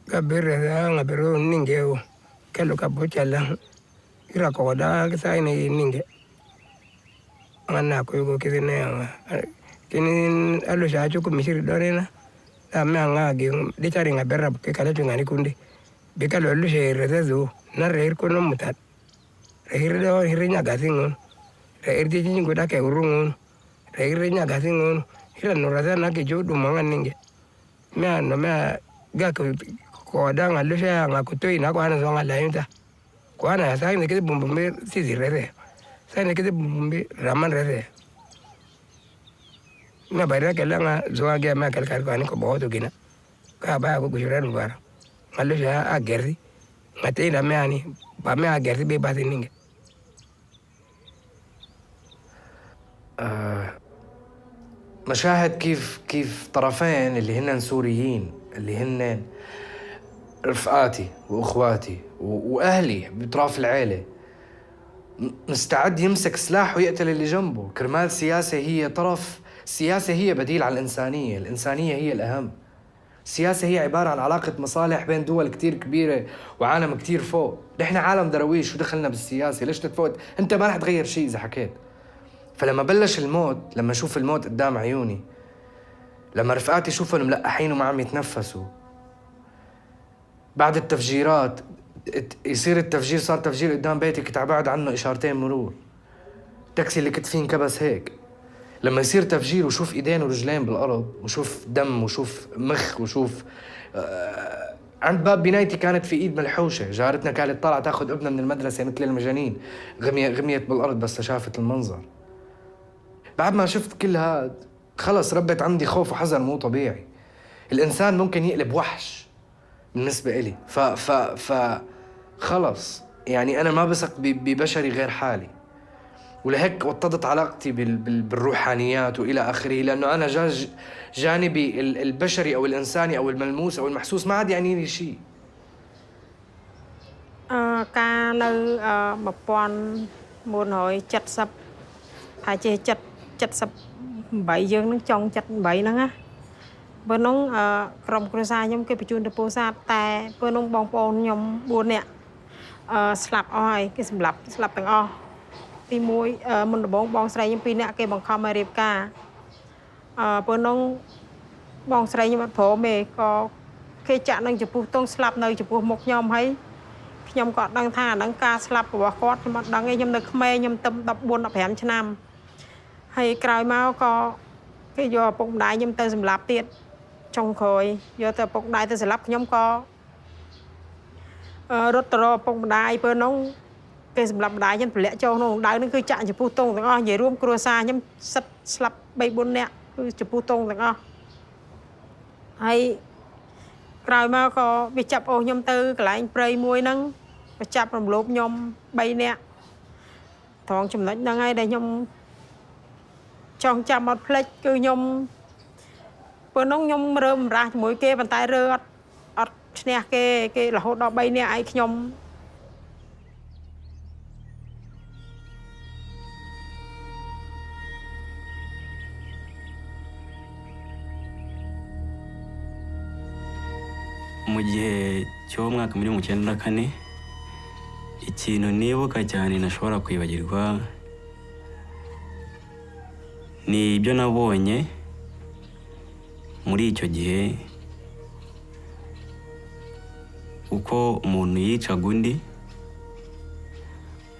Kabireza ngabiro ninge kelo kabuchala ira ko da sai ni ninge mana ko yugo kizine kini alu shachu ko misiri dorena ame anga gi de chari ngabera ke kala tungani kundi be kalo lu she rezezo na reir ko no mutat reir do hirnya gasingon reir ji jingo da ke urungon reir nya gasingon ira no raza na ke jodu manga ninge me no me ga ko da ngalu she anga kutoi na ko ana zonga la yunta ko ana sai ne ke bumbumbe sisi rere sai ne ke bumbumbe raman rere na bayra kelanga zoa ge ma kel kar ko ani ko boto gina ka ba ko gujuran bar ngalu she a gerdi ngate na me ani ba me a gerdi be ba ninge مشاهد كيف طرفين اللي هن سوريين اللي هن رفقاتي واخواتي واهلي بطراف العيله مستعد يمسك سلاح ويقتل اللي جنبه كرمال السياسه هي طرف. السياسه هي بديل على الانسانيه، الانسانيه هي الاهم. السياسه هي عباره عن علاقه مصالح بين دول كتير كبيره وعالم كتير فوق. نحن عالم درويش، شو دخلنا بالسياسه؟ ليش تتفوت؟ انت ما رح تغير شيء اذا حكيت. فلما بلش الموت، لما اشوف الموت قدام عيوني، لما رفقاتي شوفهم ملقحين وما عم يتنفسوا، بعد التفجيرات يصير التفجير، صار تفجير قدام بيتي كنت عبعد عنه اشارتين مرور، التاكسي اللي كنت فيه انكبس هيك. لما يصير تفجير وشوف ايدين ورجلين بالارض وشوف دم وشوف مخ وشوف عند باب بنايتي كانت في ايد ملحوشه، جارتنا كانت طالعه تاخذ ابنها من المدرسه مثل المجانين، غميت بالارض بس شافت المنظر. بعد ما شفت كل هاد خلص ربت عندي خوف وحذر مو طبيعي. الانسان ممكن يقلب وحش بالنسبه إلي، خلص يعني انا ما بثق ببشري غير حالي. ولهيك وطدت علاقتي بالروحانيات والى اخره، لانه انا جانبي البشري او الانساني او الملموس او المحسوس ما عاد يعني لي شيء. ការនៅ1970 ហើយជា78យើងនឹងចង់78ហ្នឹងណាបើនោះក្រុមគ្រួសារខ្ញុំគេបញ្ជូនទៅពោធិ៍សាត់តែពេលនោះបងប្អូនខ្ញុំ4នាក់ស្លាប់អស់ហើយគេសម្លាប់ទាំងអស់ទី1មុនដំបូងបងស្រីខ្ញុំ2នាក់គេបង្ខំឲ្យរៀបការពេលនោះបងស្រីខ្ញុំអត់ព្រមទេក៏គេចាក់នឹងចំពោះទងស្លាប់នៅចំពោះមុខខ្ញុំហើយខ្ញុំក៏អត់ដឹងថាអាហ្នឹងការស្លាប់របស់គាត់ខ្ញុំអត់ដឹងទេខ្ញុំនៅក្មេងខ្ញុំទៅ14 15ឆ្នាំហើយក្រោយមកក៏គេយកឪពុកម្ដាយខ្ញុំទៅសម្លាប់ទៀតចុងក្រោយយកទៅឪពុកម្ដាយទៅសម្លាប់ខ្ញុំក៏រត់ទៅរកឪពុកម្ដាយពេលនោះគេសម្លាប់ម្ដាយខ្ញុំទម្លាក់ចូលក្នុងដៅហ្នឹងគឺចាក់ចំពោះទងទាំងអស់និយាយរួមគ្រួសារខ្ញុំសិតស្លាប់ 3-4 នាក់គឺចំពោះទងទាំងអស់ហើយក្រោយមកក៏វាចាប់អូសខ្ញុំទៅកន្លែងព្រៃមួយហ្នឹងវាចាប់រំលោភខ្ញុំ3នាក់ត្រង់ចំណុចហ្នឹងហើយដែលខ្ញុំចង់ចាំអត់ភ្លេចគឺខ្ញុំពេលនោះខ្ញុំរើបំរាស់ជាមួយគេប៉ុន្តែរើអត់ឈ្នះគេរហូតដល់3នាក់ឯងខ្ញុំmu gihe cy'umwaka muri 1994 ikintu nibuka cyane ntashobora kwibagirwa ni ibyo nabonye muri icyo gihe uko umuntu yicaga undi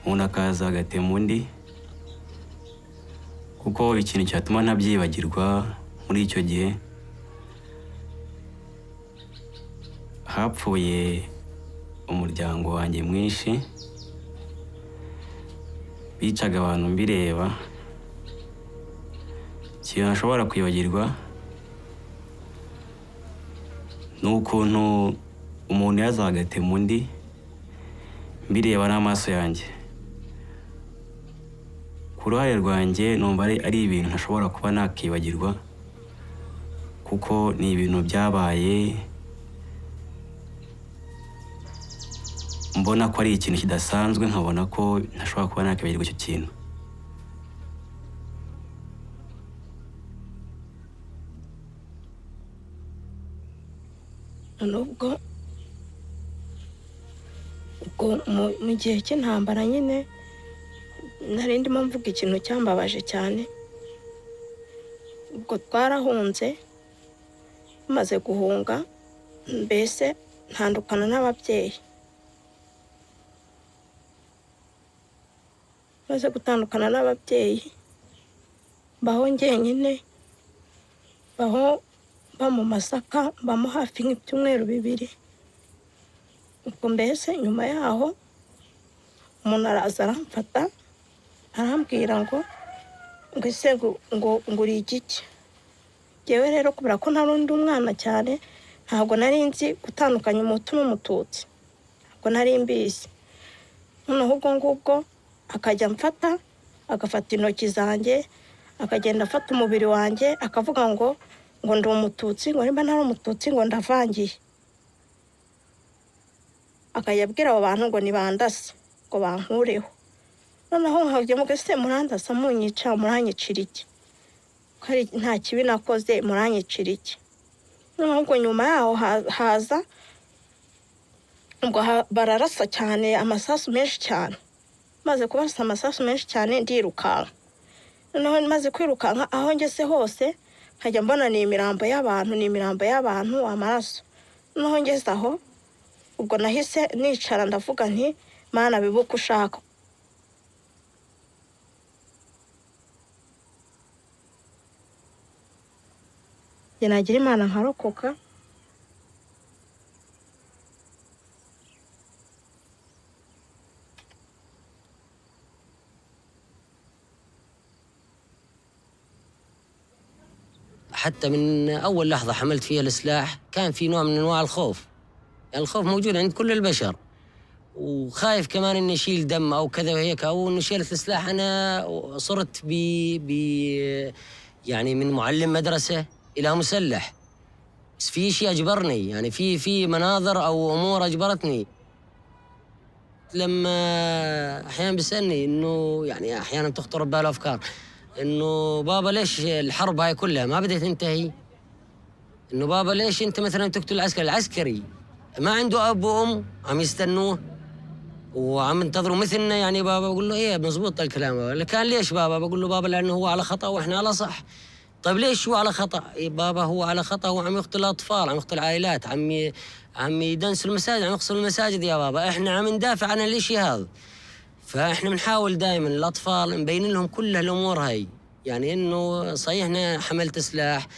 umuntu akaza agatema undi kuko ikintu cyatuma ntabyibagirwa muri icyo gihe hapfuye umuryango wanjye mwinshi bicaga abantu mbireba ikintu ntashobora kwibagirwa ni ukuntu umuntu yazaga agatema undi mbireba n'amaso yanjye ku ruhare rwanjye numva ari ibintu ntashobora kuba nakibagirwa kuko ni ibintu byabaye mbona ko ari ikintu kidasanzwe nkabona ko ntashobora kuba nakibagirwa icyo kintu nubwo mu gihe cy'intambara nyine nari ndimo mvuga ikintu cyambabaje cyane. Ubwo twarahunze, maze guhunga mbese ntandukana n'ababyeyi. Maze gutandukana n'ababyeyi baho njyenyine, baho ba mu Masaka, bamo hafi nk'ibyumweru 2. Ubwo mbese nyuma yaho umuntu araza aramfata arambwira ngo ese ngo uri igiki. Jewe rero kubera ko narundi umwana cyane, ntabwo nari nzi gutandukanya umutu n'umututsi, ntabwo nari mbizi. Noneho ubwo ngubwo akajya mfata, agafata intoki zanjye, akagenda afata umubiri wanjye, akavuga ngo ndi umututsi, ngo nimba ntari umututsi ngo ndavangiye. Akayabwira abo bantu ngo nibandase, ngo bankureho. Noneho nkajya muga se murandasa munyica, muranyicira iki? Kari nta kibi nakoze, muranyicira iki? Noneho ubwo nyuma yaho haza ubwo bararasa cyane, amasasu menshi cyane. Maze kubasa amasasu menshi cyane ndirukanka. Noneho maze kwirukanka aho ngeze hose nkajya mbona ni imirambo y'abantu, amaraso. Noneho ngeze aho ubwo nahise nicara ndavuga nti Mana bibuka ushaka. Nagira Imana nkarokoka. حتى من أول لحظة حملت فيها السلاح كان في نوع من أنواع الخوف. يعني الخوف موجود عند كل البشر، وخايف كمان إني أشيل دم أو كذا وهيك، أو إنه شيلت السلاح. أنا صرت يعني من معلم مدرسة إلى مسلح، بس في شيء أجبرني، يعني في مناظر أو أمور أجبرتني. لما أحيانا بيسألني إنه يعني أحيانا تخطر بباله أفكار إنه بابا ليش الحرب هاي كلها ما بدها تنتهي؟ إنه بابا ليش أنت مثلا تقتل العسكري ما عنده أب وأم عم يستنوه وعم ينتظروا مثلنا؟ يعني بابا بقول له إيه مزبوط الكلام. ولا كان ليش بابا؟ بقول له بابا لأنه هو على خطأ وإحنا على صح. طيب ليش هو على خطأ؟ إيه بابا هو على خطأ، هو عم يقتل أطفال، عم يقتل عائلات، عم يدنس المساجد، عم يقصر المساجد يا بابا. إحنا عم ندافع عن الإشي هذا. فإحنا بنحاول دائما الأطفال نبين لهم كل هالأمور هاي. يعني إنه صحيح أنا حملت سلاح،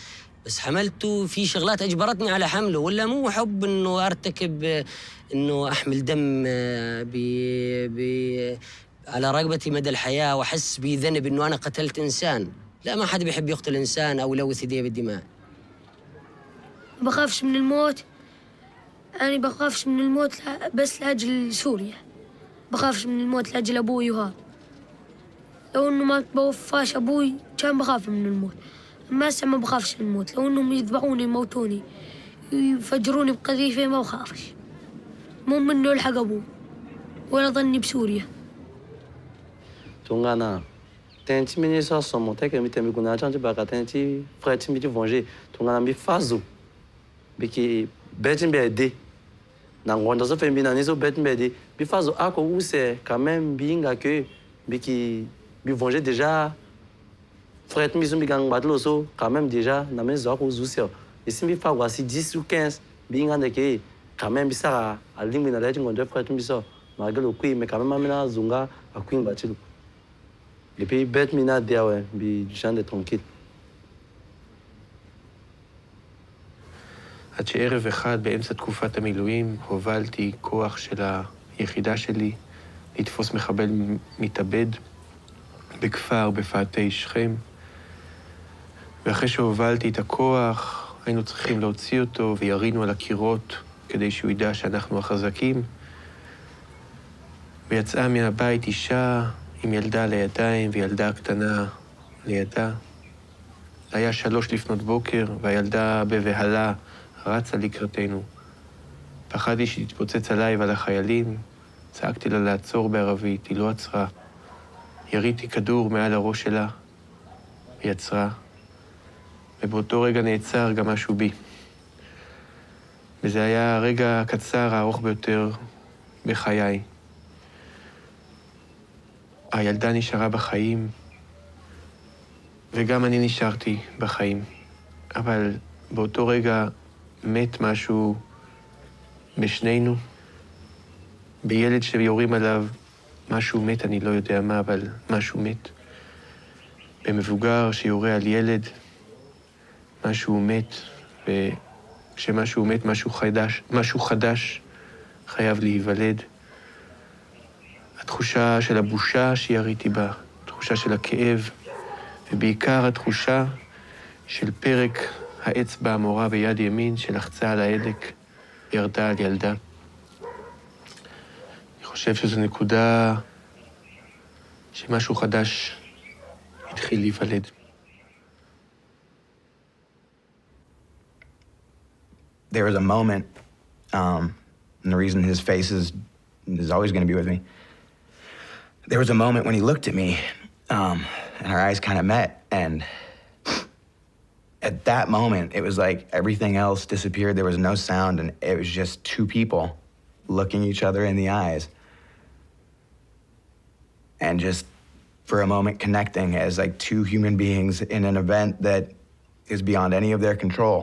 بس حملته في شغلات أجبرتني على حمله، ولا مو حب إنه أرتكب إنه أحمل دم على رقبتي مدى الحياة وأحس بذنب إنه أنا قتلت إنسان. لا، ما حد بيحب يقتل إنسان أو يلوث يديه بالدماء. ما بخافش من الموت. أنا بخافش من الموت بس لأجل سوريا. بخافش من الموت لأجل أبوي وهذا. لو إنه ما بوفاش أبوي كان بخاف من الموت. أما هسه ما بخافش من الموت. لو إنهم يذبحوني يموتوني يفجروني بقذيفة ما بخافش. مو منه يلحق أبوي ولا ظني بسوريا. Tungana, tenti ministre somo teke mitemi kuna chanti baka tenti frère miti venger. Tungana mi fazo. Biki betin bede. Na ngonda so fembi na niso betin bede. Bi fazo ako use quand même binga que biki bi venger déjà frère mi so mi gang batlo so quand même déjà na mezo ako user. Et si mi fa voici 10 ou 15 binga de que quand même bisara a lingi na leti ngonda frère mi so. Malgré le coup mais quand même amena zunga a queen batilo. Depuis bête mina dia ouais, bi gens de tranquille. עד שערב אחד באמצע תקופת המילואים הובלתי כוח של היחידה שלי לתפוס מחבל מתאבד בכפר בפאתי שכם. ואחרי שהובלתי את הכוח היינו צריכים להוציא אותו וירינו על הקירות כדי שהוא ידע שאנחנו החזקים. ויצאה מהבית אישה עם ילדה לידיים וילדה קטנה לידה. היה 3 לפנות בוקר והילדה בבהלה רצה לקראתנו. פחדתי שתתפוצץ עליי ועל החיילים. צעקתי לה לעצור בערבית, היא לא עצרה. יריתי כדור מעל הראש שלה, היא עצרה. ובאותו רגע נעצר גם משהו בי. וזה היה הרגע הקצר הארוך ביותר בחיי. הילדה נשארה בחיים, וגם אני נשארתי בחיים. אבל באותו רגע מת משהו בשנינו. בילד שיורים עליו, משהו מת, אני לא יודע מה, אבל משהו מת. במבוגר שיורה על ילד, משהו מת, וכשמשהו מת, משהו חדש חייב להיוולד. התחושה של הבושה שיריתי בה, התחושה של הכאב, ובעיקר התחושה של פרק האצבע המורה ביד ימין שלחצה על ההדק, ירדה על ילדה. אני חושב שזו נקודה שמשהו חדש התחיל להיוולד. There was a moment, and the reason his face is always going to be with me. There was a moment when he looked at me, and our eyes kind of met, and at that moment, it was like everything else disappeared. There was no sound, and it was just two people looking each other in the eyes, and just for a moment connecting as like two human beings in an event that is beyond any of their control.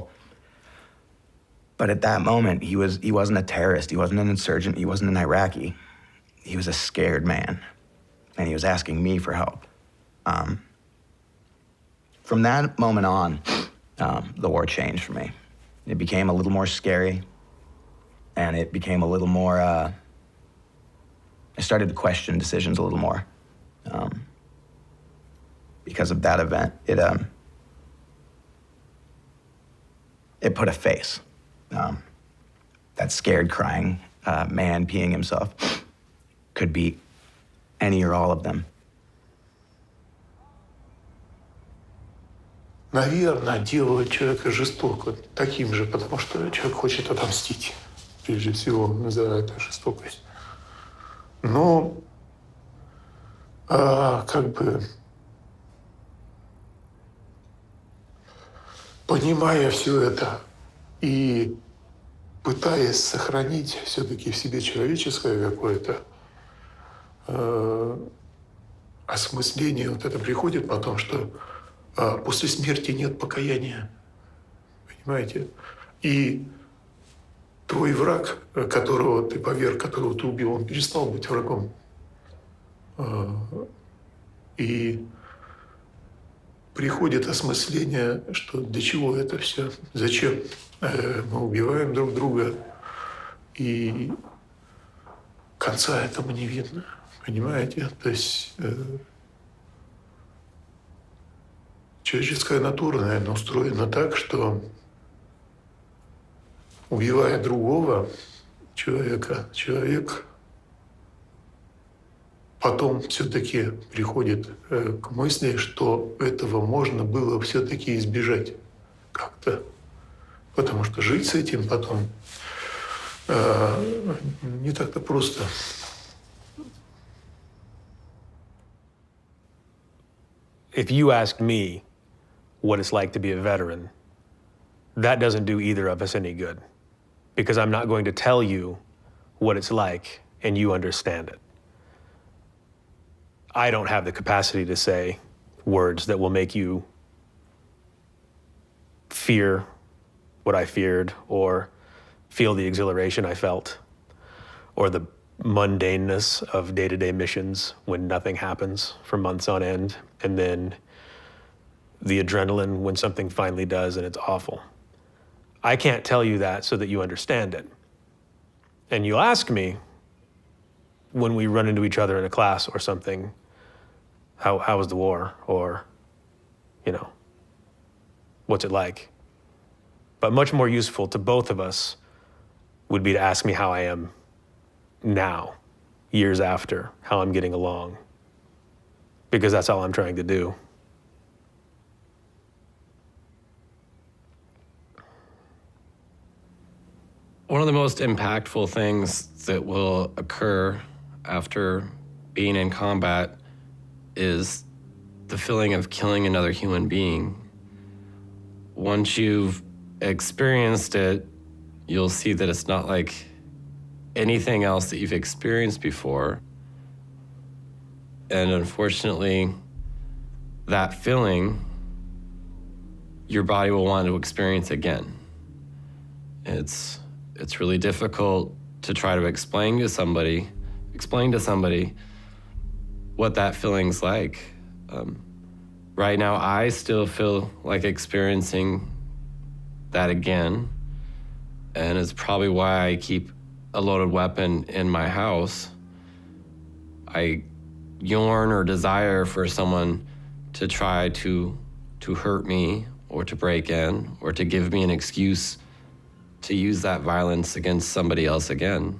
But at that moment, he wasn't a terrorist, he wasn't an insurgent, he wasn't an Iraqi. He was a scared man, and he was asking me for help. From that moment on, the war changed for me. It became a little more scary, and it became a little more, I started to question decisions a little more. Because of that event, it put a face. That scared, crying man peeing himself could be any or all of them. Наверное, делают человека жестоко таким же, потому что человек хочет отомстить, прежде всего, за эту жестокость. Но, как бы, понимая все это и пытаясь сохранить все-таки в себе человеческое какое-то осмысление, вот это приходит потом, что после смерти нет покаяния. Понимаете? И твой враг, которого ты поверг, которого ты убил, он перестал быть врагом. И приходит осмысление, что для чего это все, зачем мы убиваем друг друга, и конца этому не видно, понимаете? То есть человеческая натура, наверное, устроена так, что, убивая другого человека, человек потом все-таки приходит к мысли, что этого можно было все-таки избежать как-то. Потому что жить с этим потом не так-то просто. If you ask me what it's like to be a veteran, that doesn't do either of us any good, because I'm not going to tell you what it's like and you understand it. I don't have the capacity to say words that will make you fear what I feared, or feel the exhilaration I felt, or the mundaneness of day-to-day missions when nothing happens for months on end, and then the adrenaline when something finally does and it's awful. I can't tell you that so that you understand it. And you'll ask me when we run into each other in a class or something, how was the war? Or, you know, what's it like? But much more useful to both of us would be to ask me how I am now, years after, how I'm getting along. Because that's all I'm trying to do. One of the most impactful things that will occur after being in combat is the feeling of killing another human being. Once you've experienced it, you'll see that it's not like anything else that you've experienced before. And unfortunately, that feeling, your body will want to experience again. It's really difficult to try to explain to somebody what that feeling's like. Right now, I still feel like experiencing that again, and it's probably why I keep a loaded weapon in my house. I yearn or desire for someone to try to hurt me or to break in or to give me an excuse to use that violence against somebody else again.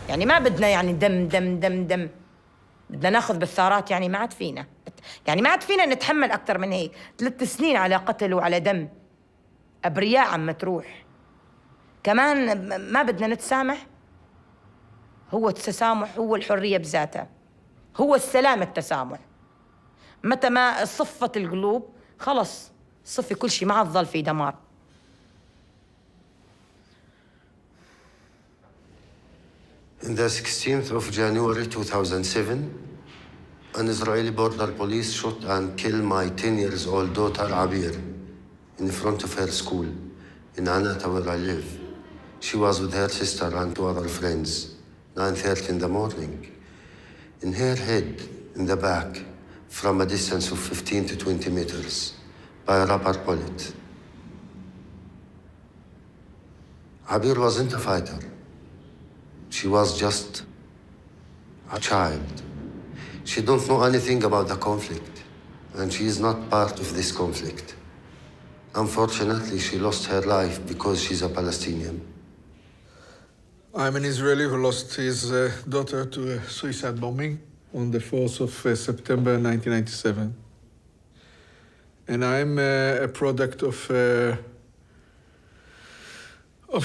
يعني ما بدنا يعني دم دم دم دم، بدنا ناخذ بالثارات. يعني ما عاد فينا، يعني ما عاد فينا نتحمل أكثر من هيك. 3 سنين على قتل وعلى دم، أبرياء عم تروح. كمان ما بدنا نتسامح. هو التسامح هو الحرية بذاتها، هو السلام التسامح. متى ما صفت القلوب خلص صفي كل شيء، ما عاد ظل في دمار. In the 16th of January 2007, an Israeli border police shot and killed my 10-year-old daughter Abir in front of her school in Anata, where I live. She was with her sister and 2 other friends, 9:30 in the morning. In her head, in the back, from a distance of 15 to 20 meters, by a rubber bullet. Abir wasn't a fighter. She was just a child. She don't know anything about the conflict, and she is not part of this conflict. Unfortunately, she lost her life because she's a Palestinian. I'm an Israeli who lost his daughter to a suicide bombing on the 4th of September 1997. And I'm a product of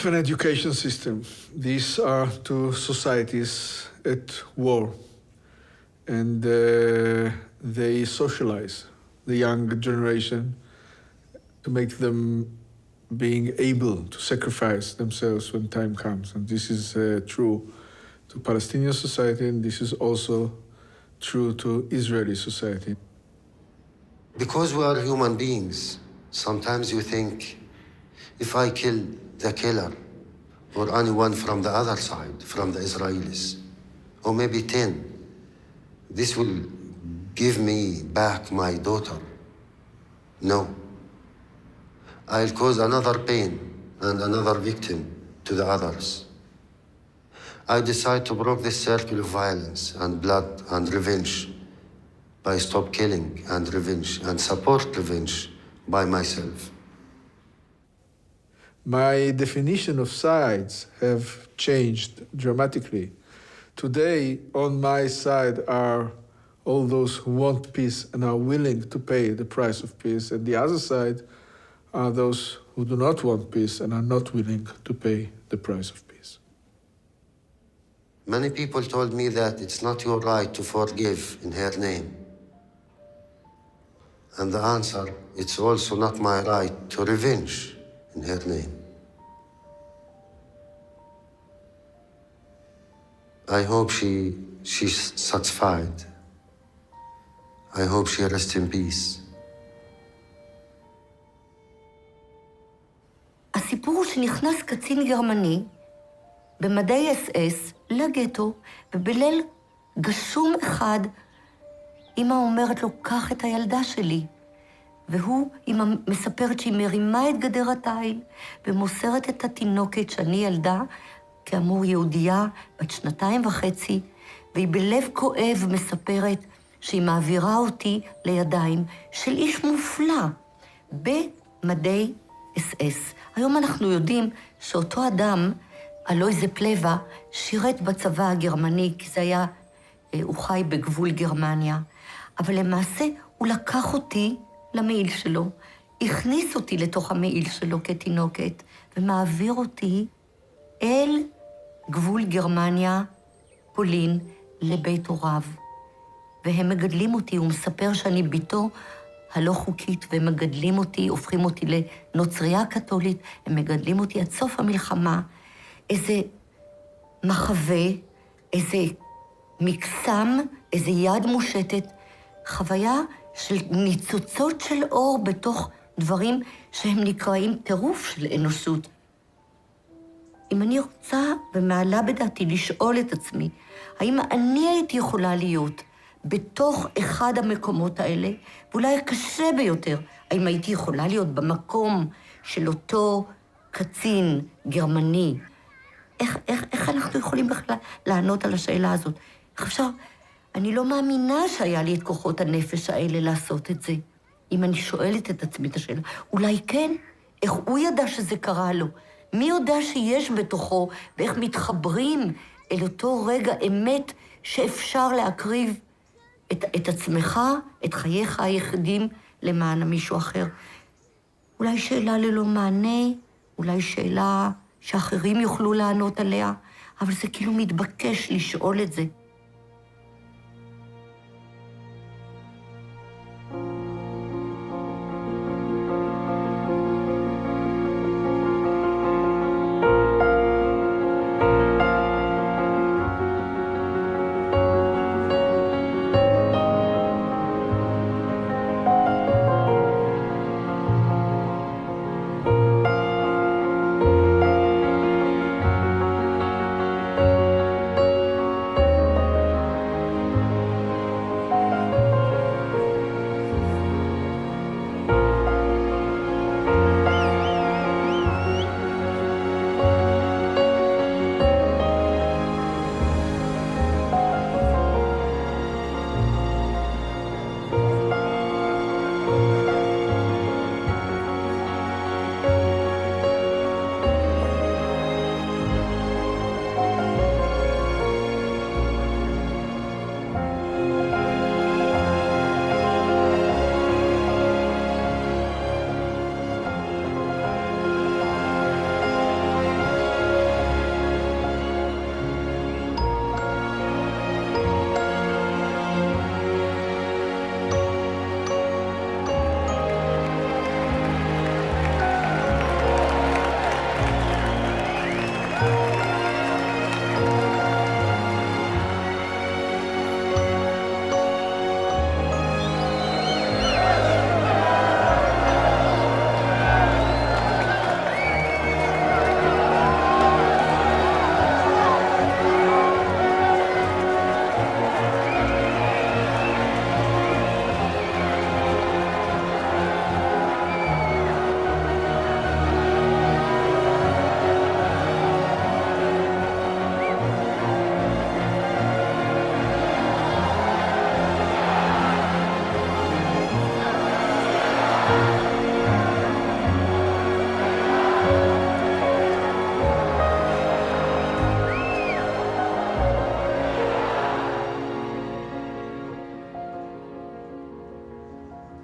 an education system. These are 2 societies at war, and they socialize the young generation to make them being able to sacrifice themselves when time comes. And this is true to Palestinian society, and this is also true to Israeli society. Because we are human beings, sometimes you think, if I kill the killer, or anyone from the other side, from the Israelis, or maybe 10, this will give me back my daughter. No. I'll cause another pain and another victim to the others. I decide to break this circle of violence and blood and revenge by stop killing and revenge and support revenge by myself. My definition of sides have changed dramatically. Today, on my side are all those who want peace and are willing to pay the price of peace, and the other side are those who do not want peace and are not willing to pay the price of peace. Many people told me that it's not your right to forgive in her name. And the answer, it's also not my right to revenge in her name. I hope she's satisfied. I hope she rests in peace. הסיפור הוא שנכנס קצין גרמני במדי אס-אס לגטו, ובליל גשום אחד אמא אומרת לו, קח את הילדה שלי. אמא מספרת שהיא מרימה את גדר התיל ומוסרת את התינוקת שאני ילדה, כאמור יהודייה בת 2.5, והיא בלב כואב מספרת שהיא מעבירה אותי לידיים של איש מופלא במדי אס-אס. היום אנחנו יודעים שאותו אדם, אלוי זה פלווה, שירת בצבא הגרמני, כי זה היה, הוא חי בגבול גרמניה. אבל למעשה הוא לקח אותי למעיל שלו, הכניס אותי לתוך המעיל שלו כתינוקת, ומעביר אותי אל גבול גרמניה, פולין, לבית הוריו. והם מגדלים אותי, הוא מספר שאני ביתו הלא חוקית, והם מגדלים אותי, הופכים אותי לנוצריה קתולית, הם מגדלים אותי עד סוף המלחמה, איזה מחווה, איזה מקסם, איזה יד מושטת, חוויה של ניצוצות של אור בתוך דברים שהם נקראים טירוף של אנושות. אם אני רוצה ומעלה בדעתי לשאול את עצמי, האם אני הייתי יכולה להיות בתוך אחד המקומות האלה, ואולי הקשה ביותר, האם הייתי יכולה להיות במקום של אותו קצין גרמני? איך אנחנו יכולים בכלל לענות על השאלה הזאת? איך אפשר? אני לא מאמינה שהיה לי את כוחות הנפש האלה לעשות את זה. אם אני שואלת את עצמי את השאלה, אולי כן? איך הוא ידע שזה קרה לו? מי יודע שיש בתוכו, ואיך מתחברים אל אותו רגע אמת שאפשר להקריב את עצמך, את חייך היחידים, למען מישהו אחר. אולי שאלה ללא מענה, אולי שאלה שאחרים יוכלו לענות עליה, אבל זה כאילו מתבקש לשאול את זה.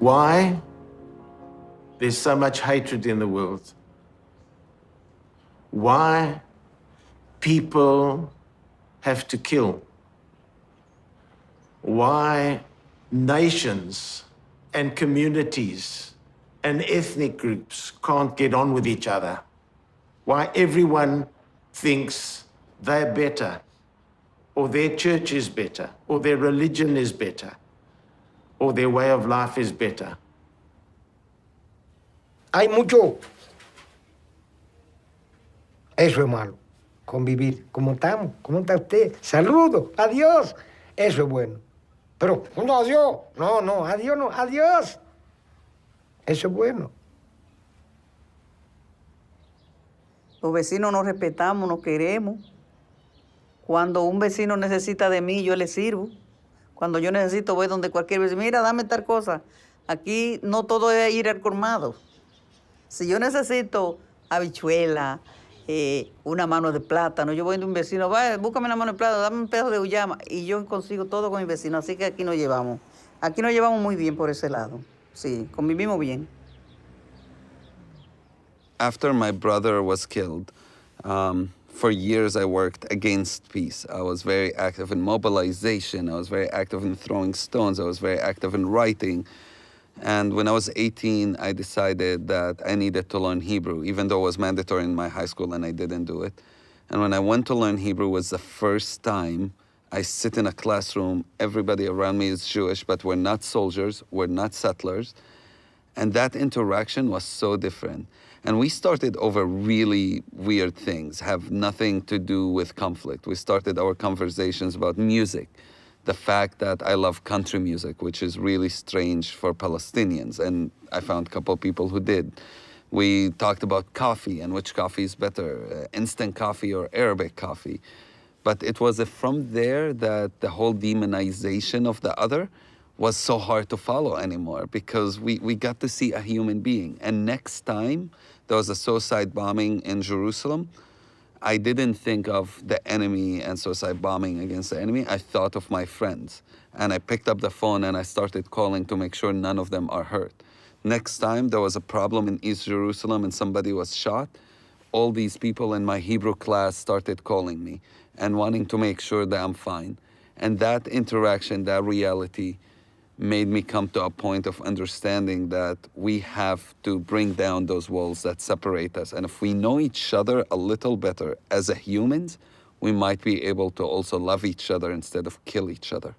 why there's so much hatred in the world. Why people have to kill. Why nations and communities and ethnic groups can't get on with each other. Why everyone thinks they're better, or their church is better, or their religion is better, or their way of life is better. Hay mucho. Eso es malo. Convivir. ¿Cómo estamos? ¿Cómo está usted? Saludos. Adiós. Eso es bueno. Pero, no, adiós. No, no, adiós, no, adiós. Eso es bueno. Los vecinos nos respetamos, nos queremos. Cuando un vecino necesita de mí, yo le sirvo. Cuando yo necesito, voy donde cualquier vecino. Mira, dame tal cosa. Aquí no todo es ir al colmado. Si yo necesito habichuela, una mano de plátano, yo voy de un vecino, va, búscame una mano de plátano, dame un pedazo de uyama, y yo consigo todo con mi vecino. Así que aquí nos llevamos. Aquí nos llevamos muy bien por ese lado. Sí, convivimos bien. After my brother was killed, for years I worked against peace. I was very active in mobilization. I was very active in throwing stones. I was very active in writing. And when I was 18, I decided that I needed to learn Hebrew, even though it was mandatory in my high school and I didn't do it. And when I went to learn Hebrew, it was the first time I sit in a classroom. Everybody around me is Jewish, but we're not soldiers, we're not settlers. And that interaction was so different. And we started over really weird things, have nothing to do with conflict. We started our conversations about music. The fact that I love country music, which is really strange for Palestinians, and I found a couple of people who did. We talked about coffee and which coffee is better, instant coffee or Arabic coffee. But it was from there that the whole demonization of the other was so hard to follow anymore, because we got to see a human being. And next time there was a suicide bombing in Jerusalem, I didn't think of the enemy and suicide bombing against the enemy. I thought of my friends. And I picked up the phone and I started calling to make sure none of them are hurt. Next time there was a problem in East Jerusalem and somebody was shot, all these people in my Hebrew class started calling me and wanting to make sure that I'm fine. And that interaction, that reality, made me come to a point of understanding that we have to bring down those walls that separate us. And if we know each other a little better as a humans, we might be able to also love each other instead of kill each other.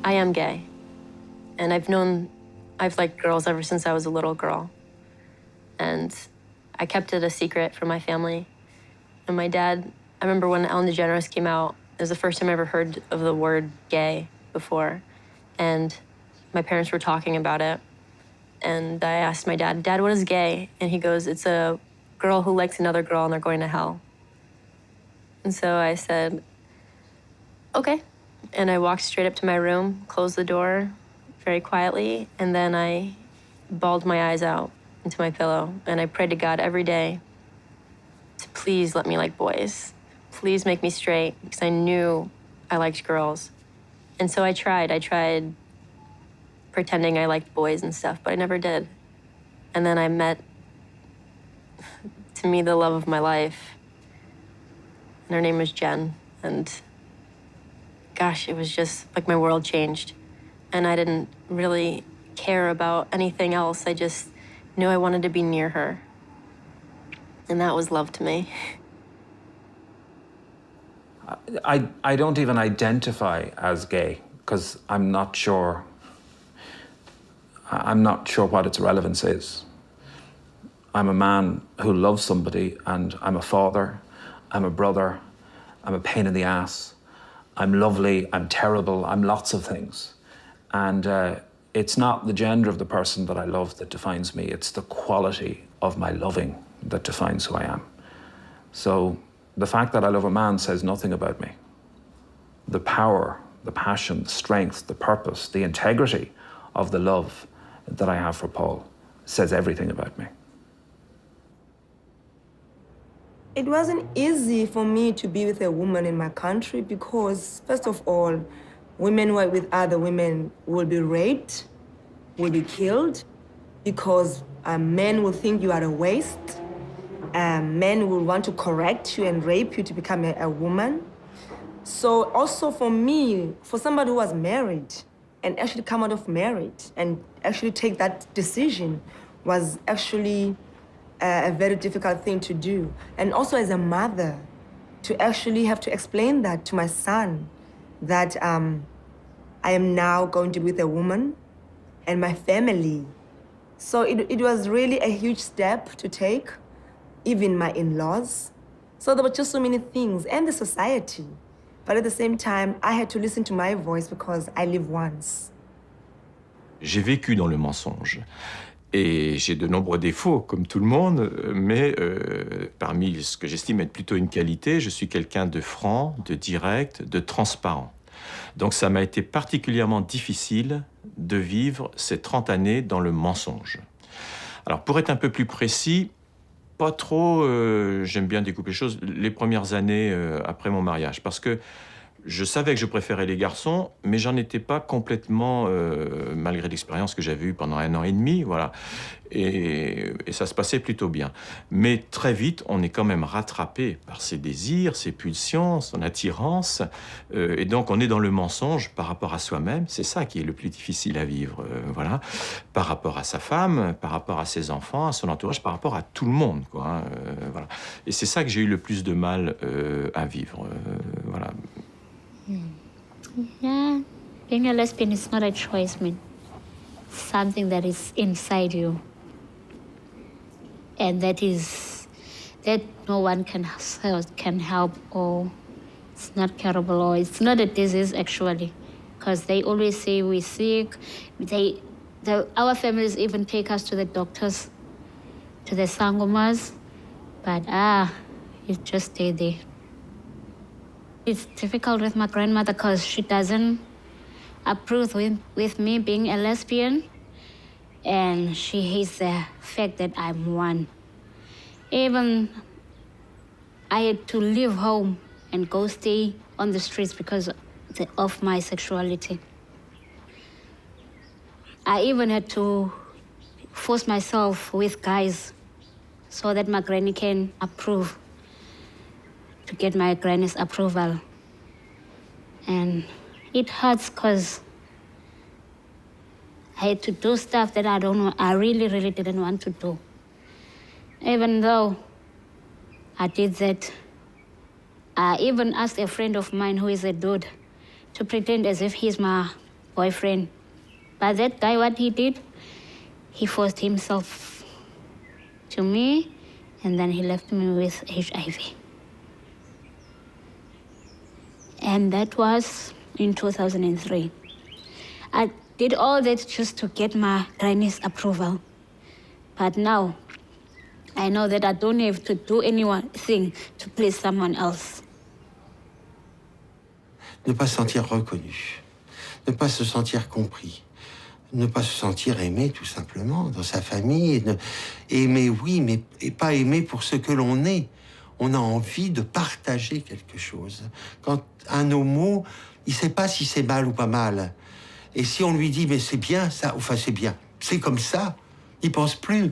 I am gay. And I've liked girls ever since I was a little girl. And I kept it a secret from my family. And my dad, I remember when Ellen DeGeneres came out, it was the first time I ever heard of the word gay before. And my parents were talking about it. And I asked my dad, Dad, what is gay? And he goes, it's a girl who likes another girl and they're going to hell. And so I said, okay. And I walked straight up to my room, closed the door very quietly, and then I bawled my eyes out into my pillow. And I prayed to God every day to please let me like boys. Please make me straight, because I knew I liked girls. And so I tried pretending I liked boys and stuff, but I never did. And then I met, to me, the love of my life. And her name was Jen. And gosh, it was just like my world changed. And I didn't really care about anything else. I just knew I wanted to be near her. And that was love to me. I don't even identify as gay because I'm not sure what its relevance is. I'm a man who loves somebody, and I'm a father, I'm a brother, I'm a pain in the ass, I'm lovely, I'm terrible, I'm lots of things. And it's not the gender of the person that I love that defines me, it's the quality of my loving that defines who I am. So the fact that I love a man says nothing about me. The power, the passion, the strength, the purpose, the integrity of the love that I have for Paul says everything about me. It wasn't easy for me to be with a woman in my country because, first of all, women who are with other women will be raped, will be killed, because men will think you are a waste. Men will want to correct you and rape you to become a woman. So also for me, for somebody who was married and actually come out of marriage and actually take that decision was actually a very difficult thing to do. And also as a mother, to actually have to explain that to my son, that I am now going to be with a woman and my family. So it was really a huge step to take, even my in-laws. So there were just so many things, and the society. But at the same time, I had to listen to my voice because I live once. J'ai vécu dans le mensonge. Et j'ai de nombreux défauts, comme tout le monde, mais parmi ce que j'estime être plutôt une qualité, je suis quelqu'un de franc, de direct, de transparent. Donc ça m'a été particulièrement difficile de vivre ces 30 années dans le mensonge. Alors pour être un peu plus précis, pas trop, j'aime bien découper les choses, les premières années après mon mariage, parce que je savais que je préférais les garçons, mais j'en étais pas complètement, malgré l'expérience que j'avais eue pendant 1 an et demi, voilà. Et ça se passait plutôt bien. Mais très vite, on est quand même rattrapé par ses désirs, ses pulsions, son attirance. Et donc, on est dans le mensonge par rapport à soi-même. C'est ça qui est le plus difficile à vivre, voilà. Par rapport à sa femme, par rapport à ses enfants, à son entourage, par rapport à tout le monde, quoi, hein, voilà. Et c'est ça que j'ai eu le plus de mal à vivre, voilà. Yeah, being a lesbian is not a choice, man. Something that is inside you. And that no one can help, or it's not curable, or it's not a disease actually. Because they always say we're sick. Our families even take us to the doctors, to the sangomas, but you just stay there. It's difficult with my grandmother because she doesn't approve with me being a lesbian, and she hates the fact that I'm one. Even I had to leave home and go stay on the streets because of my sexuality. I even had to force myself with guys so that my granny can approve, to get my granny's approval. And it hurts because I had to do stuff that I really, really didn't want to do. Even though I did that, I even asked a friend of mine who is a dude to pretend as if he's my boyfriend. But that guy, what he did, he forced himself to me, and then he left me with HIV. And that was in 2003. I did all that just to get my granny's approval. But now, I know that I don't have to do anything to please someone else. Ne pas se sentir reconnu, ne pas se sentir compris, ne pas se sentir aimé tout simplement dans sa famille. Aimer, oui, mais pas aimer pour ce que l'on est. On a envie de partager quelque chose. Quand un homo, il ne sait pas si c'est mal ou pas mal. Et si on lui dit, mais c'est bien ça, enfin c'est bien, c'est comme ça, il ne pense plus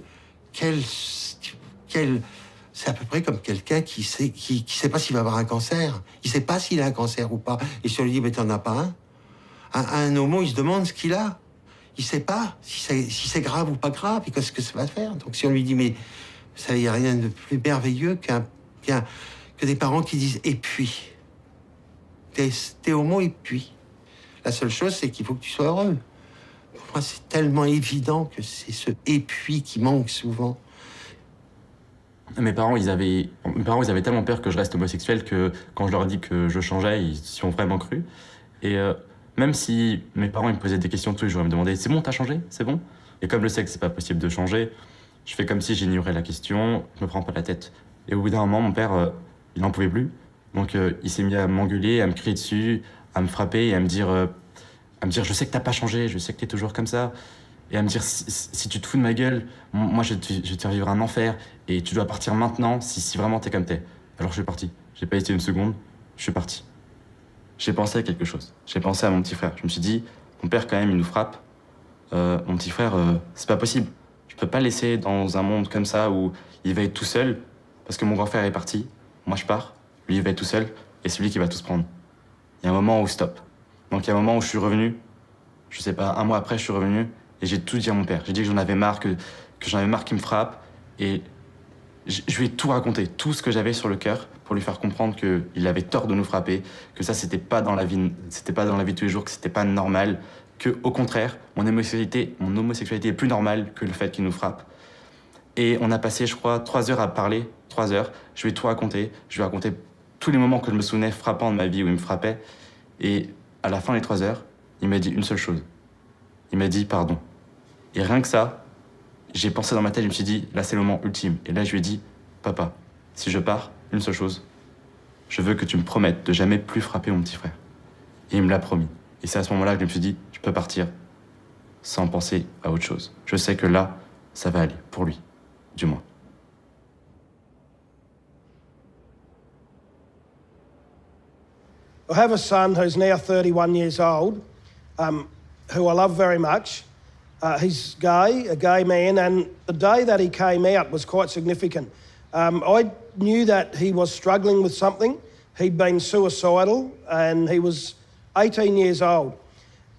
c'est à peu près comme quelqu'un qui sait pas s'il va avoir un cancer. Il sait pas s'il a un cancer ou pas. Et si on lui dit, mais t'en as pas un, un homo, il se demande ce qu'il a. Il sait pas si c'est grave ou pas grave et qu'est-ce que ça va faire. Donc si on lui dit, mais ça, il n'y a rien de plus merveilleux que des parents qui disent, et puis, t'es homo et puis. La seule chose, c'est qu'il faut que tu sois heureux. Pour moi, c'est tellement évident que c'est ce « et puis » qui manque souvent. Mes parents, ils avaient tellement peur que je reste homosexuel que quand je leur ai dit que je changeais, ils s'y ont vraiment cru. Et même si mes parents ils me posaient des questions tous les jours, ils me demandaient « c'est bon, t'as changé? C'est bon ?» Et comme je sais que c'est pas possible de changer, je fais comme si j'ignorais la question, je me prends pas la tête. Et au bout d'un moment, mon père, il n'en pouvait plus. Donc il s'est mis à m'engueuler, à me crier dessus, à me frapper et à me dire je sais que t'as pas changé, je sais que t'es toujours comme ça. Et à me dire si tu te fous de ma gueule, moi je vais te faire vivre un enfer et tu dois partir maintenant si vraiment t'es comme t'es. Alors je suis parti. J'ai pas hésité une seconde, je suis parti. J'ai pensé à quelque chose. J'ai pensé à mon petit frère. Je me suis dit, mon père quand même il nous frappe. Mon petit frère, c'est pas possible. Je peux pas le laisser dans un monde comme ça où il va être tout seul parce que mon grand frère est parti. Moi je pars, lui il va être tout seul et c'est lui qui va tout se prendre. Il y a un moment où stop. Donc il y a un moment où je suis revenu, je sais pas, un mois après je suis revenu et j'ai tout dit à mon père. J'ai dit que j'en avais marre, que j'en avais marre qu'il me frappe et je lui ai tout raconté, tout ce que j'avais sur le cœur pour lui faire comprendre qu'il avait tort de nous frapper, que ça c'était pas dans la vie de tous les jours, que c'était pas normal, que au contraire, mon homosexualité est plus normale que le fait qu'il nous frappe. Et on a passé, je crois, 3 heures à parler, 3 heures. Je lui ai tout raconté, je lui ai raconté tous les moments que je me souvenais frappants de ma vie où il me frappait. Et à la fin des 3 heures, il m'a dit une seule chose. Il m'a dit pardon. Et rien que ça, j'ai pensé dans ma tête, je me suis dit, là c'est le moment ultime. Et là je lui ai dit, papa, si je pars, une seule chose, je veux que tu me promettes de jamais plus frapper mon petit frère. Et il me l'a promis. Et c'est à ce moment-là que je me suis dit, je peux partir sans penser à autre chose. Je sais que là, ça va aller, pour lui, du moins. I have a son who's now 31 years old, who I love very much. He's gay, a gay man, and the day that he came out was quite significant. I knew that he was struggling with something. He'd been suicidal, and he was 18 years old.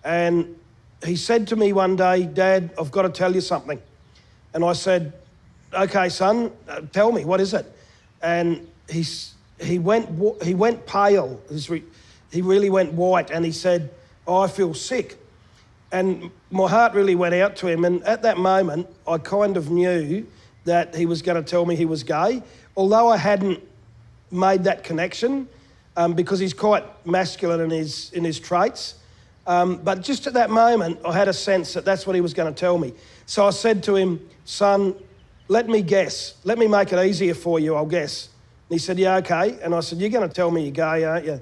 And he said to me one day, "Dad, I've got to tell you something." And I said, "Okay, son, tell me, what is it?" And he went pale. He really went white, and he said, "Oh, I feel sick." And my heart really went out to him. And at that moment, I kind of knew that he was going to tell me he was gay, although I hadn't made that connection because he's quite masculine in his traits. But just at that moment, I had a sense that that's what he was going to tell me. So I said to him, "Son, let me guess. Let me make it easier for you, I'll guess." And he said, "Yeah, okay." And I said, "You're going to tell me you're gay, aren't you?"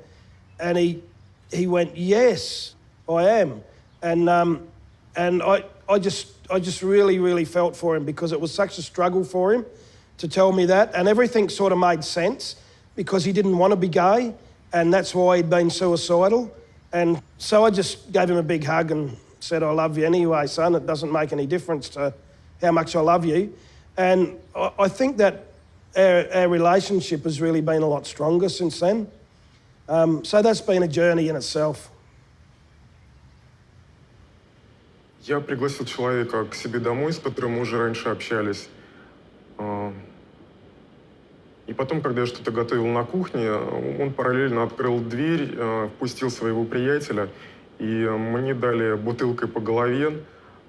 And he went, "Yes, I am." And I just really, really felt for him because it was such a struggle for him to tell me that. And everything sort of made sense because he didn't want to be gay, and that's why he'd been suicidal. And so I just gave him a big hug and said, "I love you anyway, son. It doesn't make any difference to how much I love you." And I think that our relationship has really been a lot stronger since then. So that's been a journey in itself. Я пригласил человека к себе домой, с которым мы уже раньше общались. И потом, когда я что-то готовил на кухне, он параллельно открыл дверь, впустил своего приятеля И мне дали бутылкой по голове,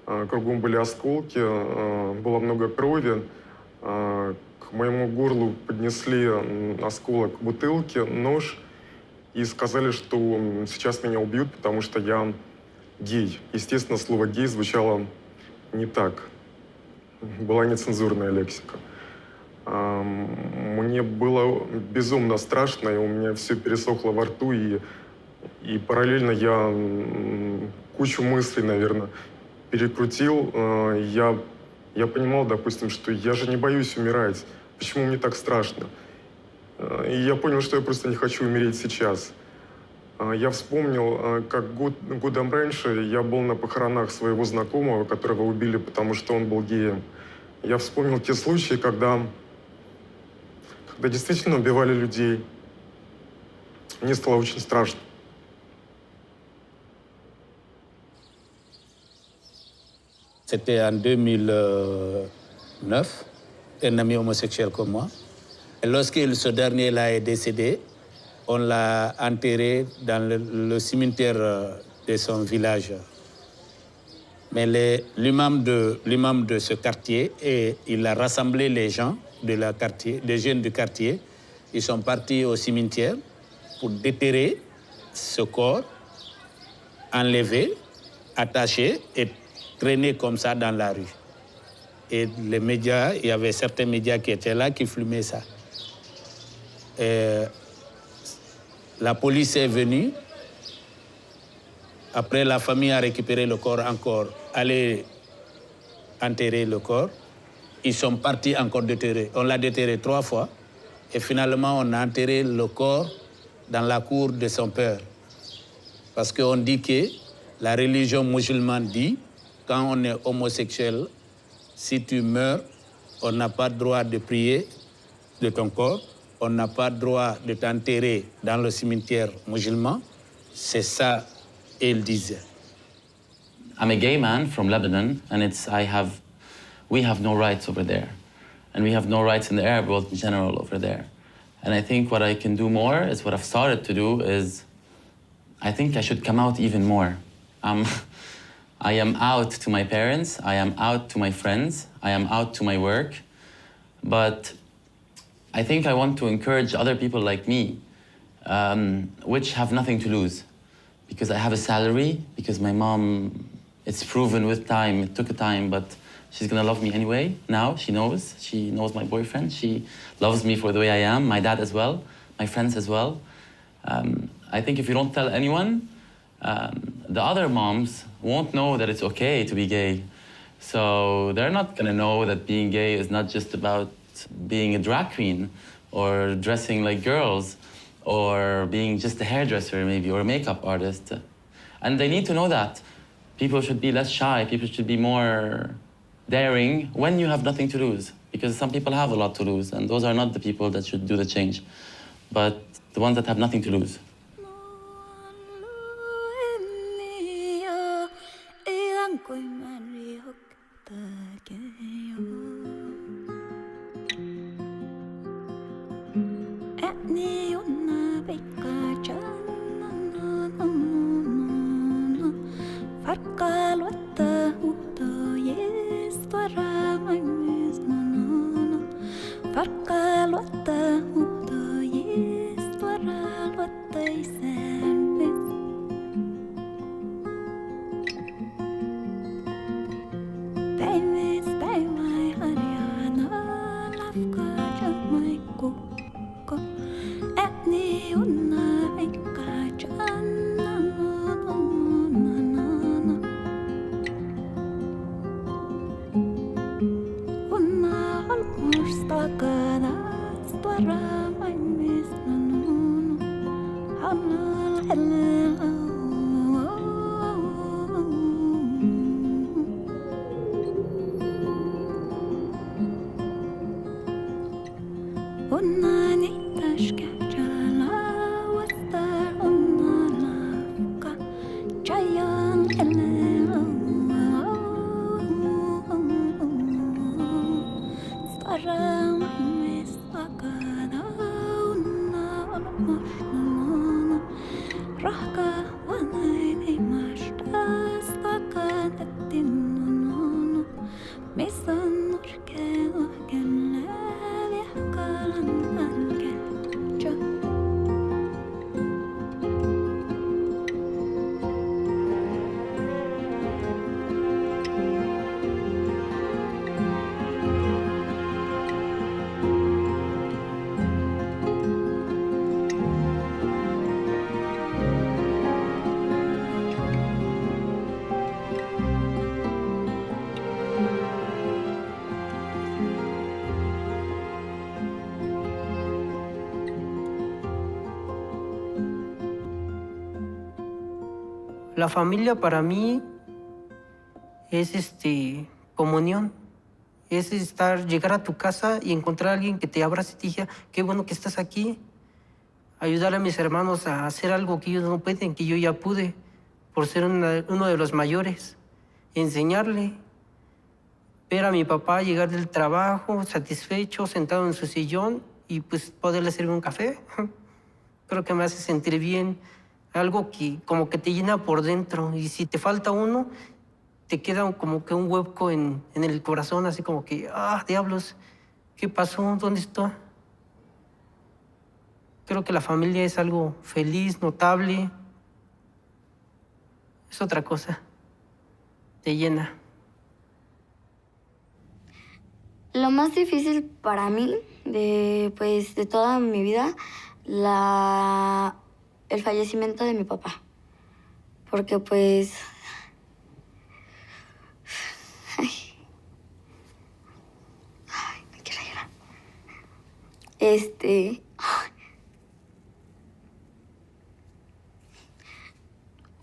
кругом были осколки, было много крови. К моему горлу поднесли осколок бутылки, нож, и сказали, что сейчас меня убьют, потому что я гей. Естественно, слово «гей» звучало не так. Была нецензурная лексика. Мне было безумно страшно, и у меня все пересохло во рту, и параллельно я кучу мыслей, наверное, перекрутил. Я понимал, допустим, что я же не боюсь умирать. Почему мне так страшно? И я понял, что я просто не хочу умереть сейчас. Я вспомнил, как годом раньше я был на похоронах своего знакомого, которого убили, потому что он был геем. Я вспомнил те случаи, когда действительно убивали людей. Мне стало очень страшно. C'était en 2009, un ami homosexuel comme moi. Et lorsque ce dernier là est décédé, on l'a enterré dans le cimetière de son village. Mais l'imam de ce quartier, il a rassemblé les gens de la quartier, des jeunes du quartier. Ils sont partis au cimetière pour déterrer ce corps, enlever, attacher et traîner comme ça dans la rue. Et les médias, il y avait certains médias qui étaient là, qui filmaient ça. Et la police est venue. Après, la famille a récupéré le corps encore, allé enterrer le corps. Ils sont partis encore déterrer. On l'a déterré 3 fois. Et finalement, on a enterré le corps dans la cour de son père. Parce qu'on dit que la religion musulmane dit, quand on est homosexuel, si tu meurs, on n'a pas le droit de prier de ton corps, on n'a pas le droit de t'enterrer dans le cimetière musulman. C'est ça, il disait. I'm a gay man from Lebanon, and we have no rights over there. And we have no rights in the Arab world in general over there. And I think what I can do more is what I've started to do is, I think I should come out even more. I am out to my parents, I am out to my friends, I am out to my work, but I think I want to encourage other people like me, which have nothing to lose, because I have a salary, because my mom, it's proven with time, it took a time, but she's gonna love me anyway. Now she knows my boyfriend, she loves me for the way I am, my dad as well, my friends as well. I think if you don't tell anyone, the other moms won't know that it's okay to be gay. So they're not gonna know that being gay is not just about being a drag queen or dressing like girls or being just a hairdresser maybe or a makeup artist. And they need to know that. People should be less shy, people should be more daring when you have nothing to lose. Because some people have a lot to lose and those are not the people that should do the change, but the ones that have nothing to lose. Rahka wa La familia para mí es comunión. Es llegar a tu casa y encontrar a alguien que te abrace y te diga, qué bueno que estás aquí. Ayudar a mis hermanos a hacer algo que ellos no pueden, que yo ya pude, por ser uno de los mayores. Enseñarle. Ver a mi papá llegar del trabajo, satisfecho, sentado en su sillón y pues poderle servir un café. Creo que me hace sentir bien. Algo que como que te llena por dentro. Y si te falta uno, te queda como que un hueco en el corazón, así como que, diablos, ¿qué pasó? ¿Dónde está? Creo que la familia es algo feliz, notable. Es otra cosa. Te llena. Lo más difícil para mí de toda mi vida, el fallecimiento de mi papá. Porque pues... me quiero llorar.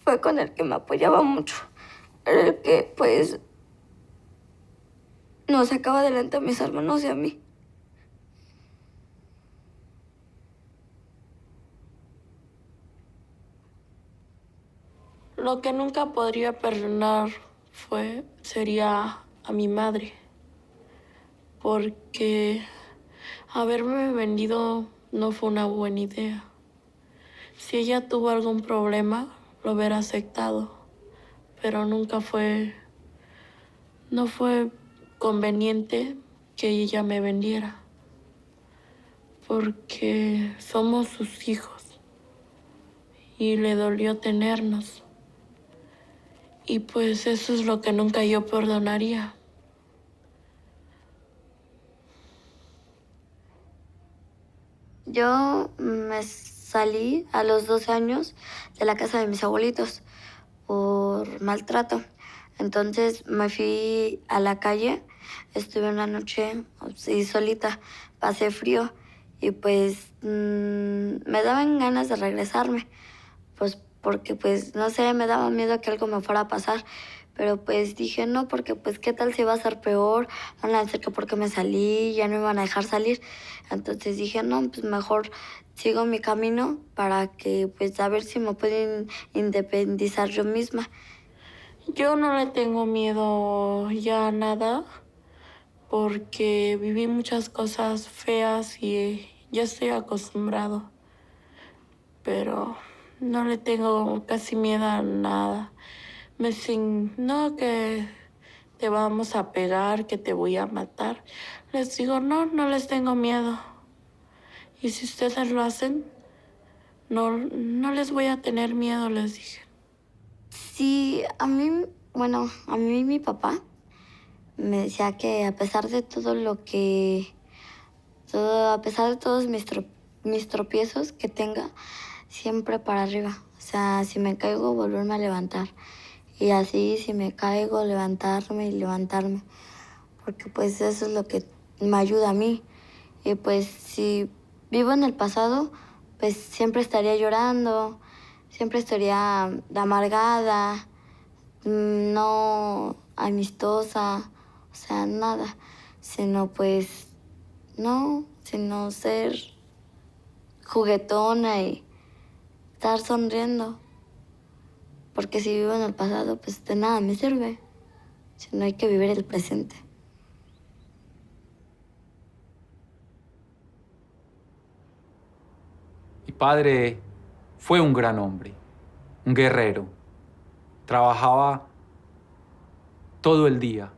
Fue con el que me apoyaba mucho. Era el que, pues, nos sacaba adelante a mis hermanos y a mí. Lo que nunca podría perdonar sería a mi madre. Porque haberme vendido no fue una buena idea. Si ella tuvo algún problema, lo hubiera aceptado. Pero no fue conveniente que ella me vendiera. Porque somos sus hijos. Y le dolió tenernos. Y pues eso es lo que nunca yo perdonaría. Yo me salí a los 12 años de la casa de mis abuelitos por maltrato. Entonces me fui a la calle, estuve una noche solita, pasé frío y pues me daban ganas de regresarme, pues porque pues no sé, me daba miedo que algo me fuera a pasar, pero pues dije no, porque pues qué tal si va a ser peor, van a decir que porque me salí, ya no me van a dejar salir. Entonces dije no, pues mejor sigo mi camino para que pues a ver si me pueden independizar yo misma. Yo no le tengo miedo ya a nada porque viví muchas cosas feas y ya estoy acostumbrado. Pero no le tengo casi miedo a nada. Me dicen, no, que te vamos a pegar, que te voy a matar. Les digo, no, no les tengo miedo. Y si ustedes lo hacen, no les voy a tener miedo, les dije. Sí, a mí mi papá me decía que a pesar de a pesar de todos mis tropiezos que tenga, siempre para arriba. O sea, si me caigo, volverme a levantar. Y así, si me caigo, levantarme y levantarme. Porque pues eso es lo que me ayuda a mí. Y pues si vivo en el pasado, pues siempre estaría llorando, siempre estaría amargada, no amistosa, o sea, nada. Sino pues, no, sino ser juguetona y estar sonriendo. Porque si vivo en el pasado, pues de nada me sirve. Si no hay que vivir el presente. Mi padre fue un gran hombre, un guerrero. Trabajaba todo el día.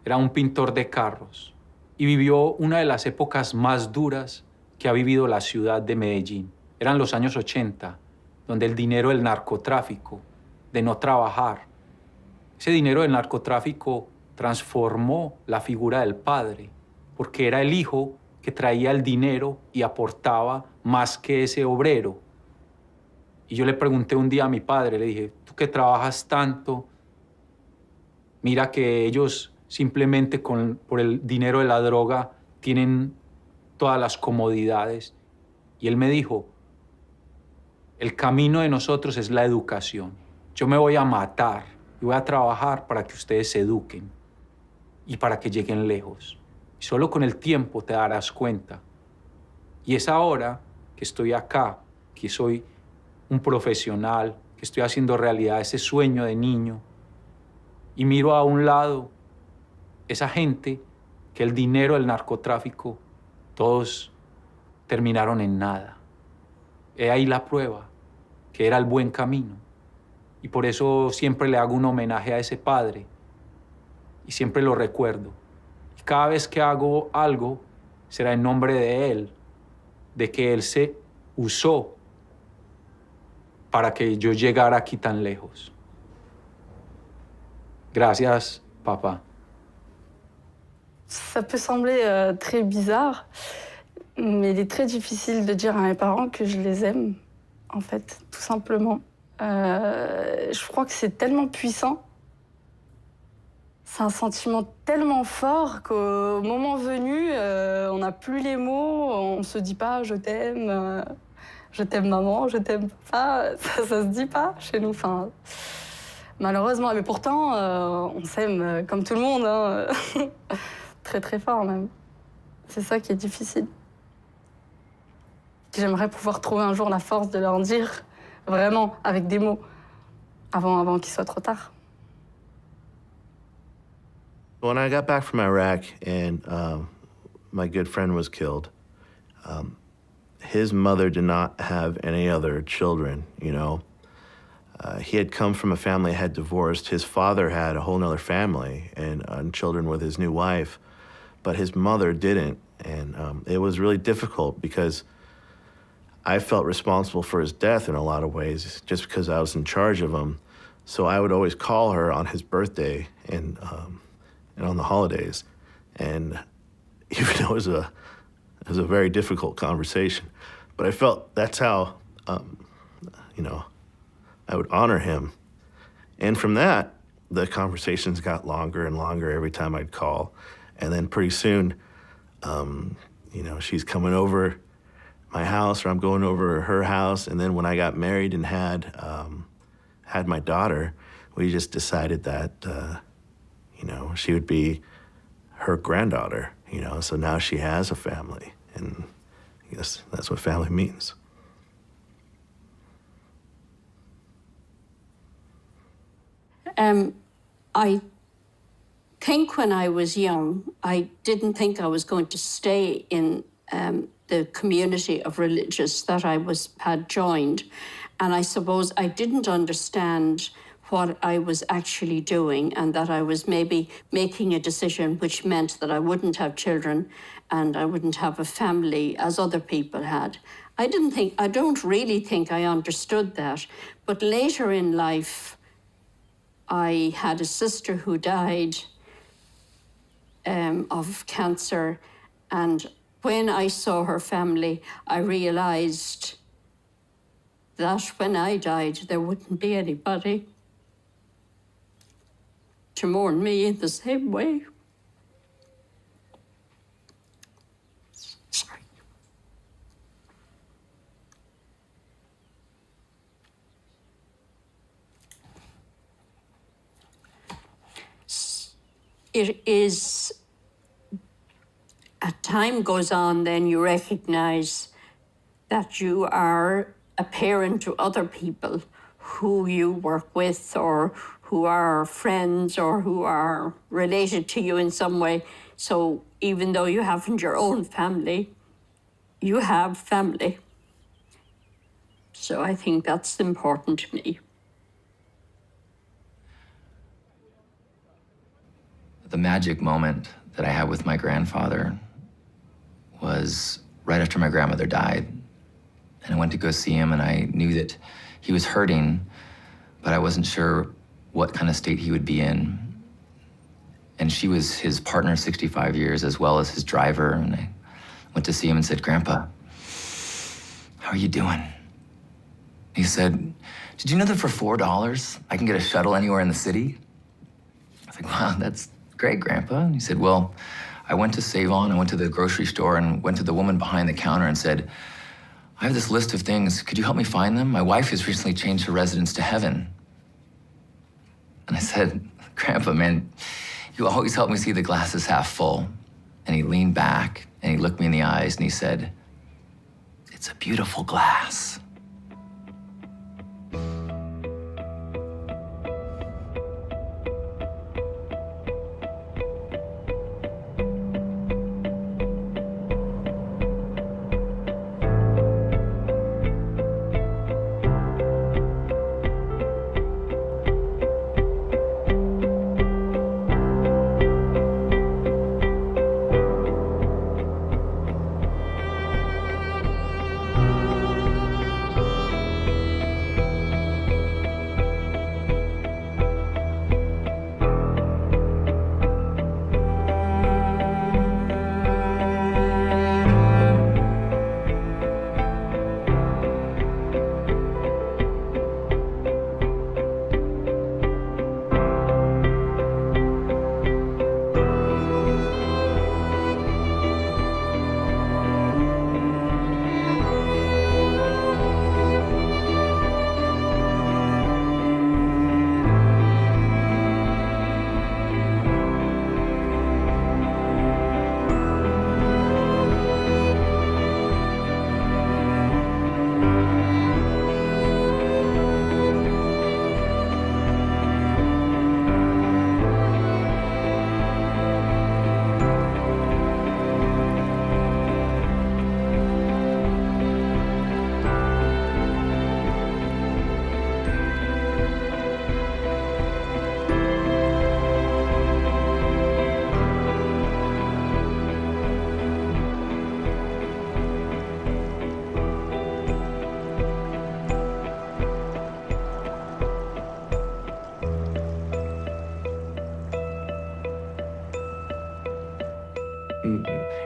Era un pintor de carros y vivió una de las épocas más duras que ha vivido la ciudad de Medellín. Eran los años 80, donde el dinero del narcotráfico, de no trabajar, ese dinero del narcotráfico transformó la figura del padre, porque era el hijo que traía el dinero y aportaba más que ese obrero. Y yo le pregunté un día a mi padre, le dije, tú que trabajas tanto, mira que ellos simplemente por el dinero de la droga tienen todas las comodidades. Y él me dijo, el camino de nosotros es la educación. Yo me voy a matar y voy a trabajar para que ustedes se eduquen y para que lleguen lejos. Y solo con el tiempo te darás cuenta. Y es ahora que estoy acá, que soy un profesional, que estoy haciendo realidad ese sueño de niño. Y miro a un lado esa gente que el dinero, el narcotráfico, todos terminaron en nada. He ahí la prueba, que era el buen camino. Y por eso siempre le hago un homenaje a ese padre. Y siempre lo recuerdo. Y cada vez que hago algo, será en nombre de él, de que él se usó para que yo llegara aquí tan lejos. Gracias, papa. Ça peut sembler très bizarre, mais il est très difficile de dire à mes parents que je les aime, en fait, tout simplement. Je crois que c'est tellement puissant. C'est un sentiment tellement fort qu'au moment venu, on n'a plus les mots, on se dit pas « je t'aime maman, je t'aime papa », ça se dit pas chez nous. Enfin, malheureusement, mais pourtant, on s'aime comme tout le monde, hein. Très très fort même. C'est ça qui est difficile. J'aimerais pouvoir trouver un jour la force de leur dire, vraiment, avec des mots, avant qu'il soit trop tard. When I got back from Iraq and my good friend was killed, his mother did not have any other children, you know. He had come from a family that had divorced. His father had a whole nother family and children with his new wife, but his mother didn't. And it was really difficult because I felt responsible for his death in a lot of ways just because I was in charge of him. So I would always call her on his birthday and on the holidays. And even though it was a very difficult conversation, but I felt that's how, you know, I would honor him. And from that, the conversations got longer and longer every time I'd call. And then pretty soon, you know, she's coming over my house or I'm going over her house. And then when I got married and had my daughter, we just decided that, you know, she would be her granddaughter, you know, so now she has a family. And I guess that's what family means. I think when I was young, I didn't think I was going to stay in the community of religious that I had joined. And I suppose I didn't understand what I was actually doing and that I was maybe making a decision which meant that I wouldn't have children and I wouldn't have a family as other people had. I don't really think I understood that. But later in life, I had a sister who died of cancer, and when I saw her family, I realized that when I died, there wouldn't be anybody to mourn me in the same way. Sorry. It is, as time goes on, then you recognize that you are a parent to other people who you work with or who are friends or who are related to you in some way. So even though you haven't your own family, you have family. So I think that's important to me. The magic moment that I had with my grandfather was right after my grandmother died. And I went to go see him, and I knew that he was hurting, but I wasn't sure what kind of state he would be in. And she was his partner 65 years, as well as his driver. And I went to see him and said, "Grandpa, how are you doing?" He said, "Did you know that for $4 I can get a shuttle anywhere in the city?" I was like, "Wow, that's great, Grandpa." And he said, "Well, I went to Save On, I went to the grocery store and went to the woman behind the counter and said, I have this list of things, could you help me find them? My wife has recently changed her residence to heaven." And I said, Grandpa, man, you always help me see the glasses half full. And he leaned back and he looked me in the eyes and he said, it's a beautiful glass.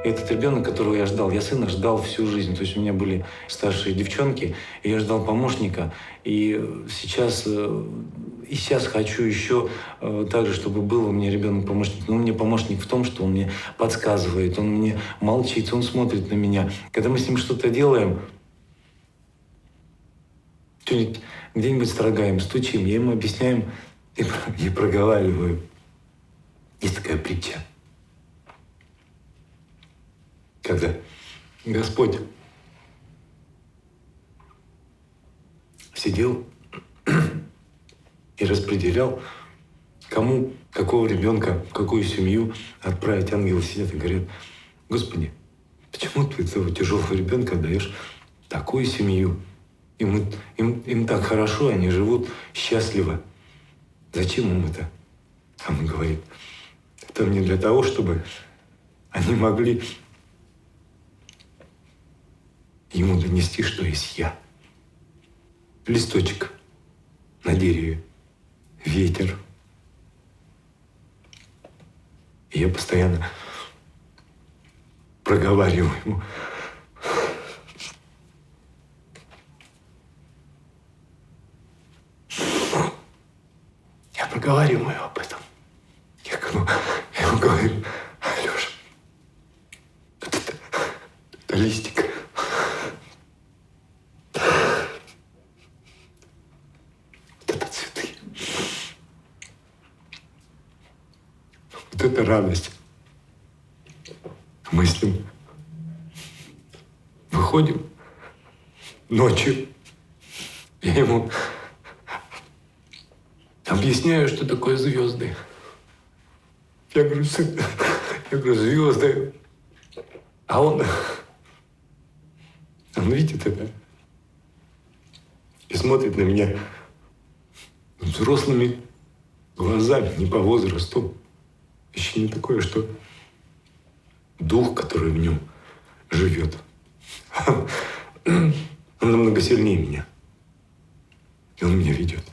Этот ребенок, которого я ждал, я сына ждал всю жизнь. То есть у меня были старшие девчонки, и я ждал помощника. И сейчас хочу еще так же, чтобы был у меня ребенок-помощник. Но он мне помощник в том, что он мне подсказывает, он мне молчит, он смотрит на меня. Когда мы с ним что-то делаем, что-нибудь где-нибудь строгаем, стучим, я ему объясняю и проговариваю. Есть такая притча. Когда Господь сидел и распределял, кому, какого ребенка, в какую семью отправить, ангелы сидят и говорят: Господи, почему ты этого тяжелого ребенка даешь такую семью? Им так хорошо, они живут счастливо. Зачем им это? А он говорит: это мне для того, чтобы они могли ему донести, что есть я. Листочек на дереве, ветер. И я постоянно проговариваю ему. Я проговариваю об этом. Я ему говорю: Алёша, это листик. Это радость. Мы с ним выходим ночью. Я ему объясняю, что такое звезды. Я говорю: сын, звезды. А он видит это и смотрит на меня взрослыми глазами, не по возрасту. Еще не такое, что дух, который в нем живет, он намного сильнее меня. И он меня ведет.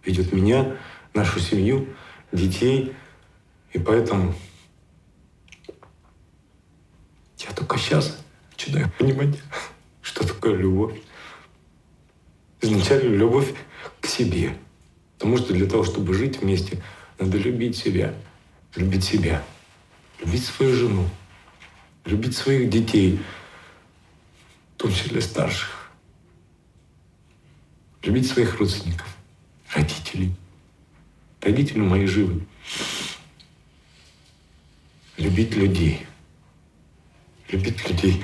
Ведет меня, нашу семью, детей. И поэтому я только сейчас начинаю понимать, что такое любовь. Изначально любовь к себе. Потому что для того, чтобы жить вместе, надо любить себя, любить свою жену, любить своих детей, в том числе старших, любить своих родственников, родителей, Родители мои живы. Любить людей. Любить людей.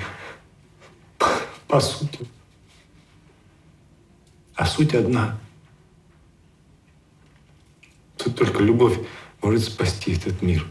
По сути. А суть одна. Тут только любовь может спасти этот мир.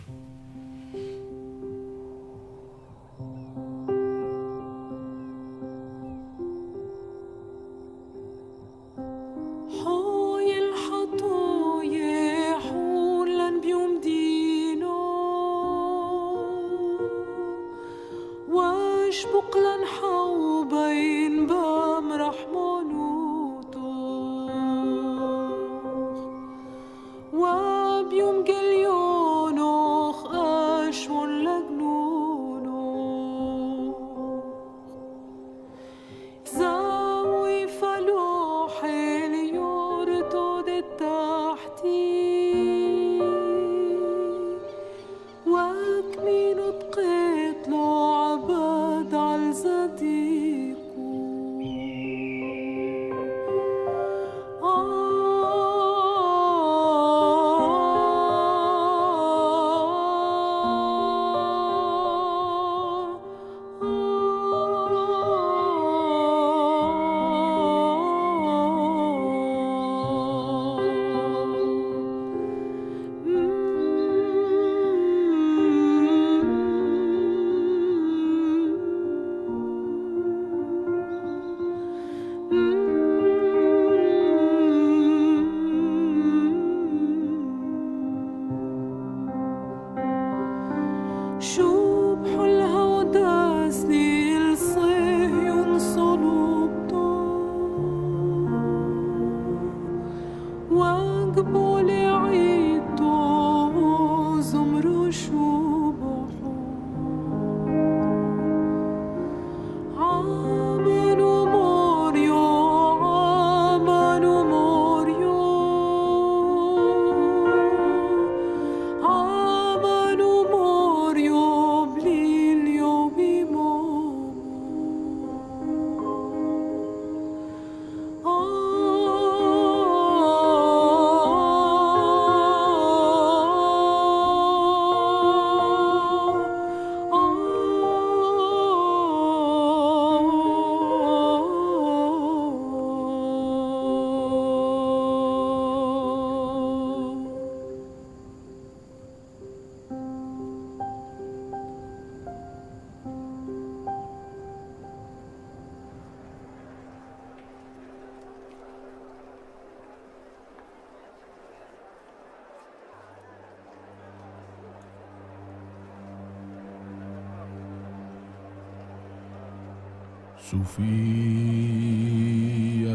صوفی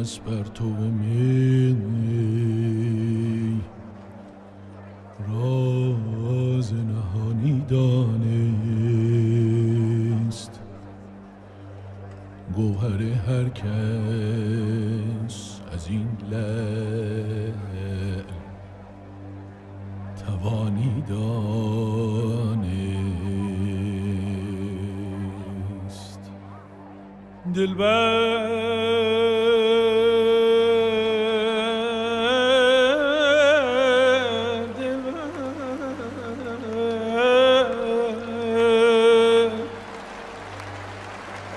از پرتو می راز نهانی دانست گوهر هر کس از این لعل توانی دانست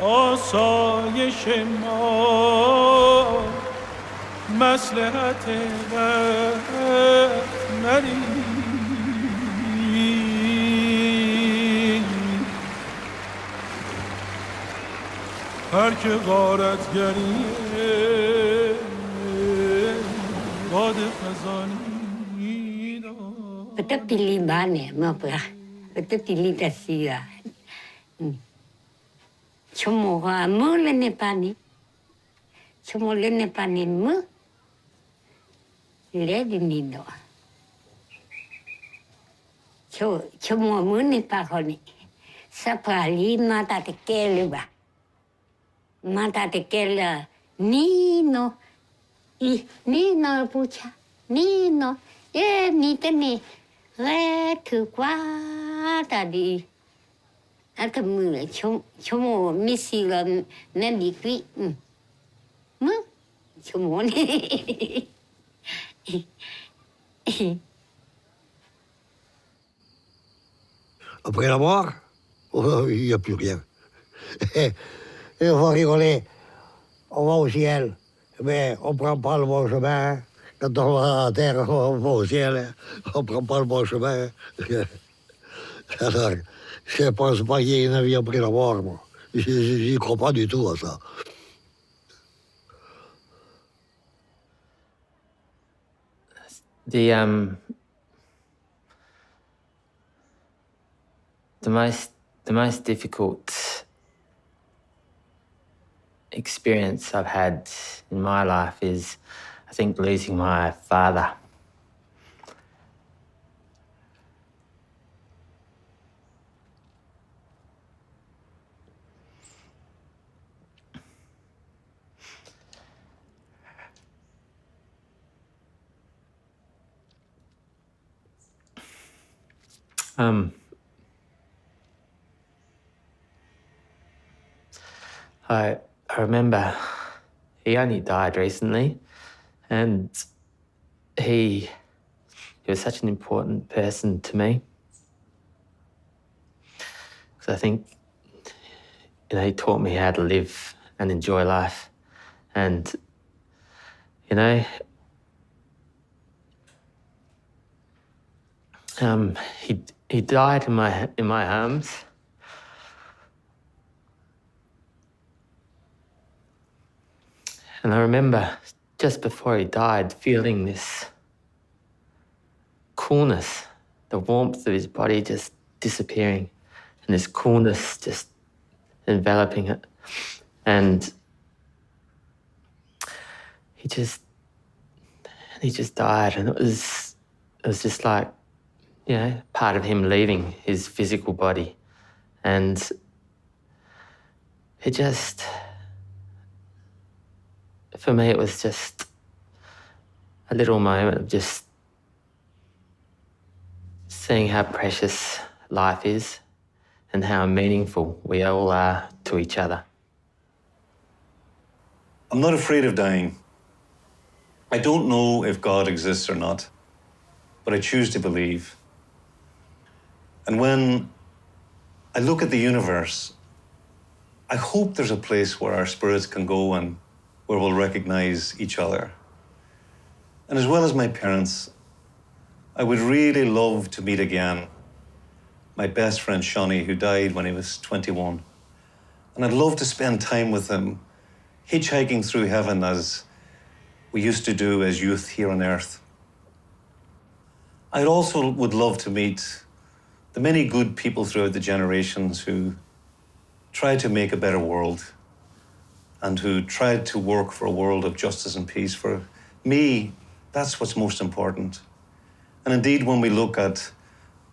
آسایش ما مصلحت وقت نری هر که غارتگری باد خزانی دار betul pilih mana apa betul pilih tasia cuma kamu lene pani cuma lene pani mu ledi nino cuma mu ni pakoni sapali mata tekele ba mata tekele nino nino pucha nino ni tene thứ quá tadi atau mula cuma misi lah nanti kui cuma ni Après la mort, il n'y a plus rien. Et on va rigoler. On va au ciel, mais on ne prend pas le bon chemin. Quand on va à la terre, on va au ciel, on ne prend pas le bon chemin. Alors, je ne pense pas qu'il y ait une vie après la mort, moi. Je n'y crois pas du tout à ça. The most difficult experience I've had in my life is, I think, losing my father. I remember he only died recently, and he was such an important person to me. Because I think, he taught me how to live and enjoy life. And, he died in my arms. And I remember just before he died feeling this coolness, the warmth of his body just disappearing, and this coolness just enveloping it. And he just died, and it was just like, part of him leaving his physical body. And it just, for me, it was just a little moment of just seeing how precious life is and how meaningful we all are to each other. I'm not afraid of dying. I don't know if God exists or not, but I choose to believe. And when I look at the universe, I hope there's a place where our spirits can go and where we'll recognize each other. And as well as my parents, I would really love to meet again my best friend Shawnee, who died when he was 21. And I'd love to spend time with him, hitchhiking through heaven as we used to do as youth here on earth. I also would love to meet the many good people throughout the generations who tried to make a better world and who tried to work for a world of justice and peace. For me, that's what's most important. And indeed, when we look at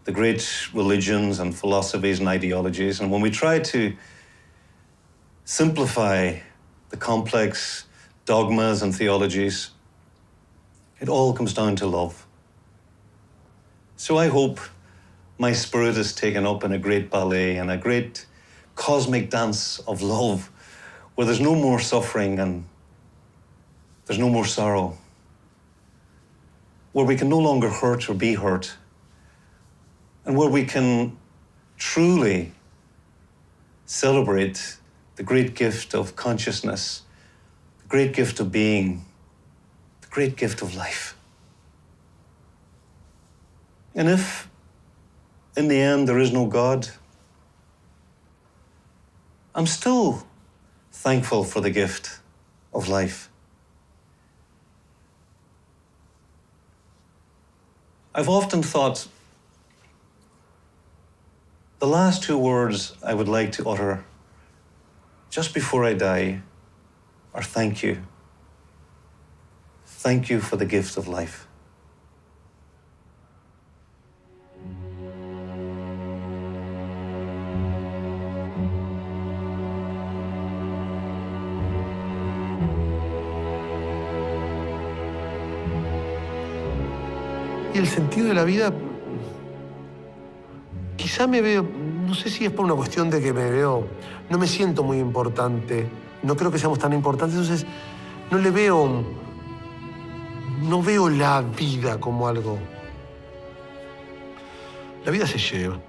the great religions and philosophies and ideologies, and when we try to simplify the complex dogmas and theologies, it all comes down to love. So I hope my spirit is taken up in a great ballet and a great cosmic dance of love, where there's no more suffering and there's no more sorrow, where we can no longer hurt or be hurt, and where we can truly celebrate the great gift of consciousness, the great gift of being, the great gift of life. And if, in the end, there is no God, I'm still thankful for the gift of life. I've often thought the last two words I would like to utter just before I die are thank you. Thank you for the gift of life. Y el sentido de la vida, quizá me veo, no sé si es por una cuestión de que me veo, no me siento muy importante, no creo que seamos tan importantes, entonces no veo la vida como algo. La vida se lleva.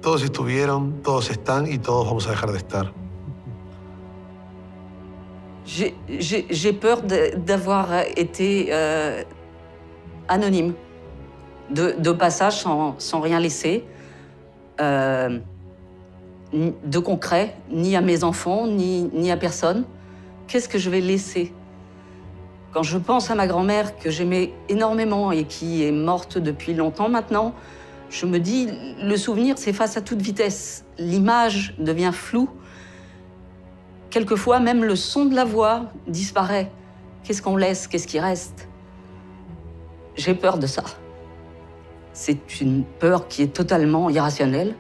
Todos estuvieron, todos están y todos vamos a dejar de estar. J'ai peur d'avoir été anonyme, de passage sans rien laisser, de concret, ni à mes enfants, ni à personne. Qu'est-ce que je vais laisser? Quand je pense à ma grand-mère, que j'aimais énormément et qui est morte depuis longtemps maintenant, je me dis, le souvenir s'efface à toute vitesse. L'image devient floue. Quelquefois, même le son de la voix disparaît. Qu'est-ce qu'on laisse? Qu'est-ce qui reste? J'ai peur de ça. C'est une peur qui est totalement irrationnelle,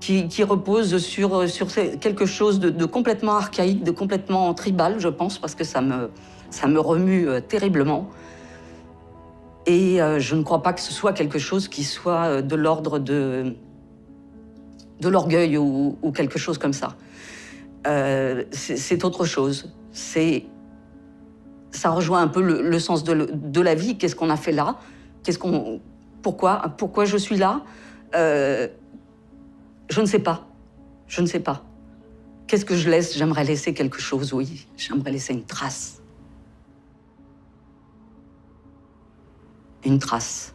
qui repose sur quelque chose de complètement archaïque, de complètement tribal, je pense, parce que ça me remue terriblement. Et je ne crois pas que ce soit quelque chose qui soit de l'ordre de l'orgueil ou quelque chose comme ça. C'est autre chose. Ça rejoint un peu le sens de la vie. Qu'est-ce qu'on a fait là? Pourquoi je suis là? Je ne sais pas. Je ne sais pas. Qu'est-ce que je laisse? J'aimerais laisser quelque chose, oui. J'aimerais laisser une trace. Une trace.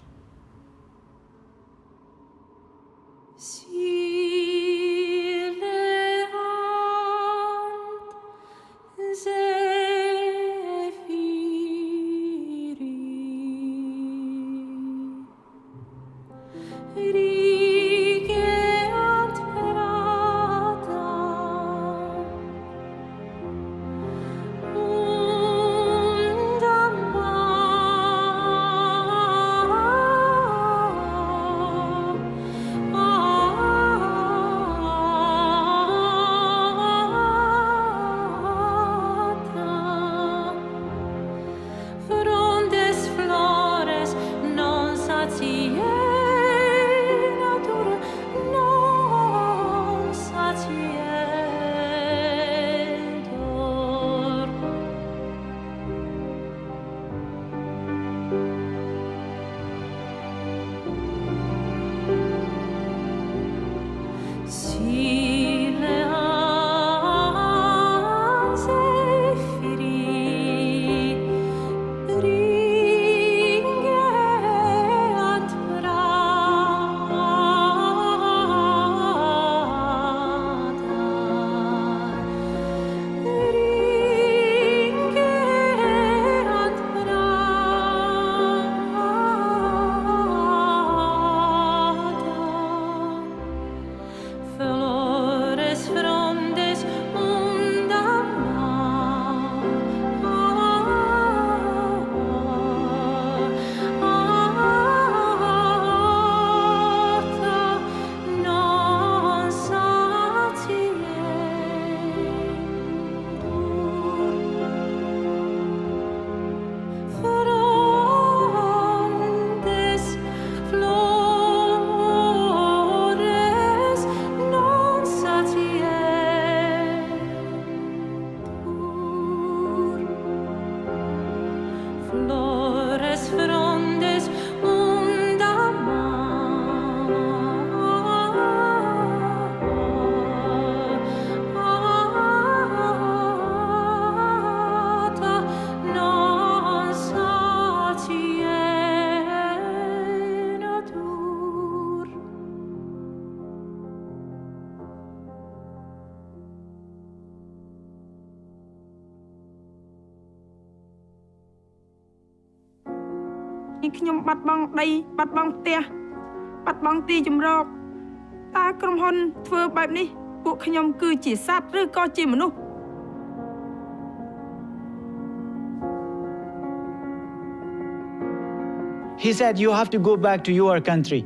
He said, you have to go back to your country.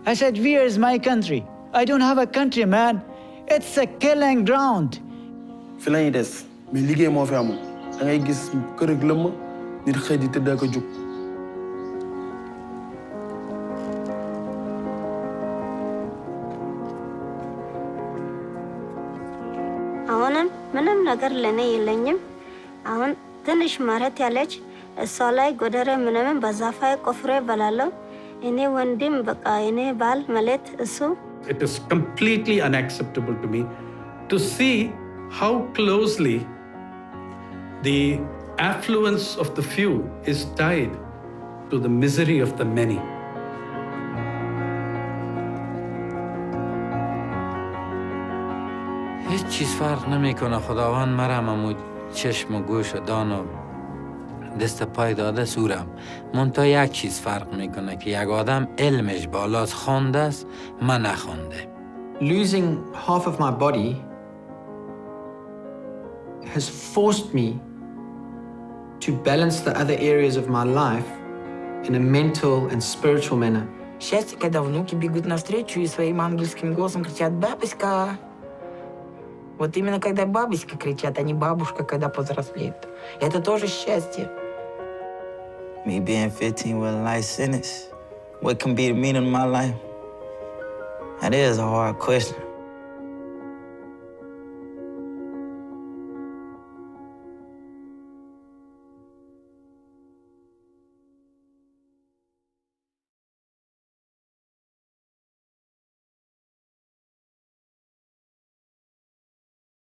I said, where is my country? I don't have a country, man. It's a killing ground. አሁንም ምንም ነገር ለኔ የለኝም። አሁን ትንሽ መሬት ያለች እሷ ላይ ጎደሬ ምንም በዛፋይ ቆፍሬ እበላለሁ። እኔ ወንድም በቃ እኔ ባል ማለት እሱ It is completely unacceptable to me to see how closely the affluence of the few is tied to the misery of the many. هیچ چیز فرق نمیکنه. خداوند مرا چشم و گوش و دان و دست پای داده سورم. منتها یک چیز فرق میکنه که یک آدم علمش بالاست، خوانده است، من نخوانده. Losing half of my body has forced me to balance the other areas of my life in a mental and spiritual manner. Счастье, когда внуки бегут навстречу и своим ангельским голосом кричат «Бабушка!». Вот именно когда бабушка кричат, а не бабушка, когда повзрослеет. Это тоже счастье. Me being 15 with a life sentence, what can be the meaning of my life? That is a hard question.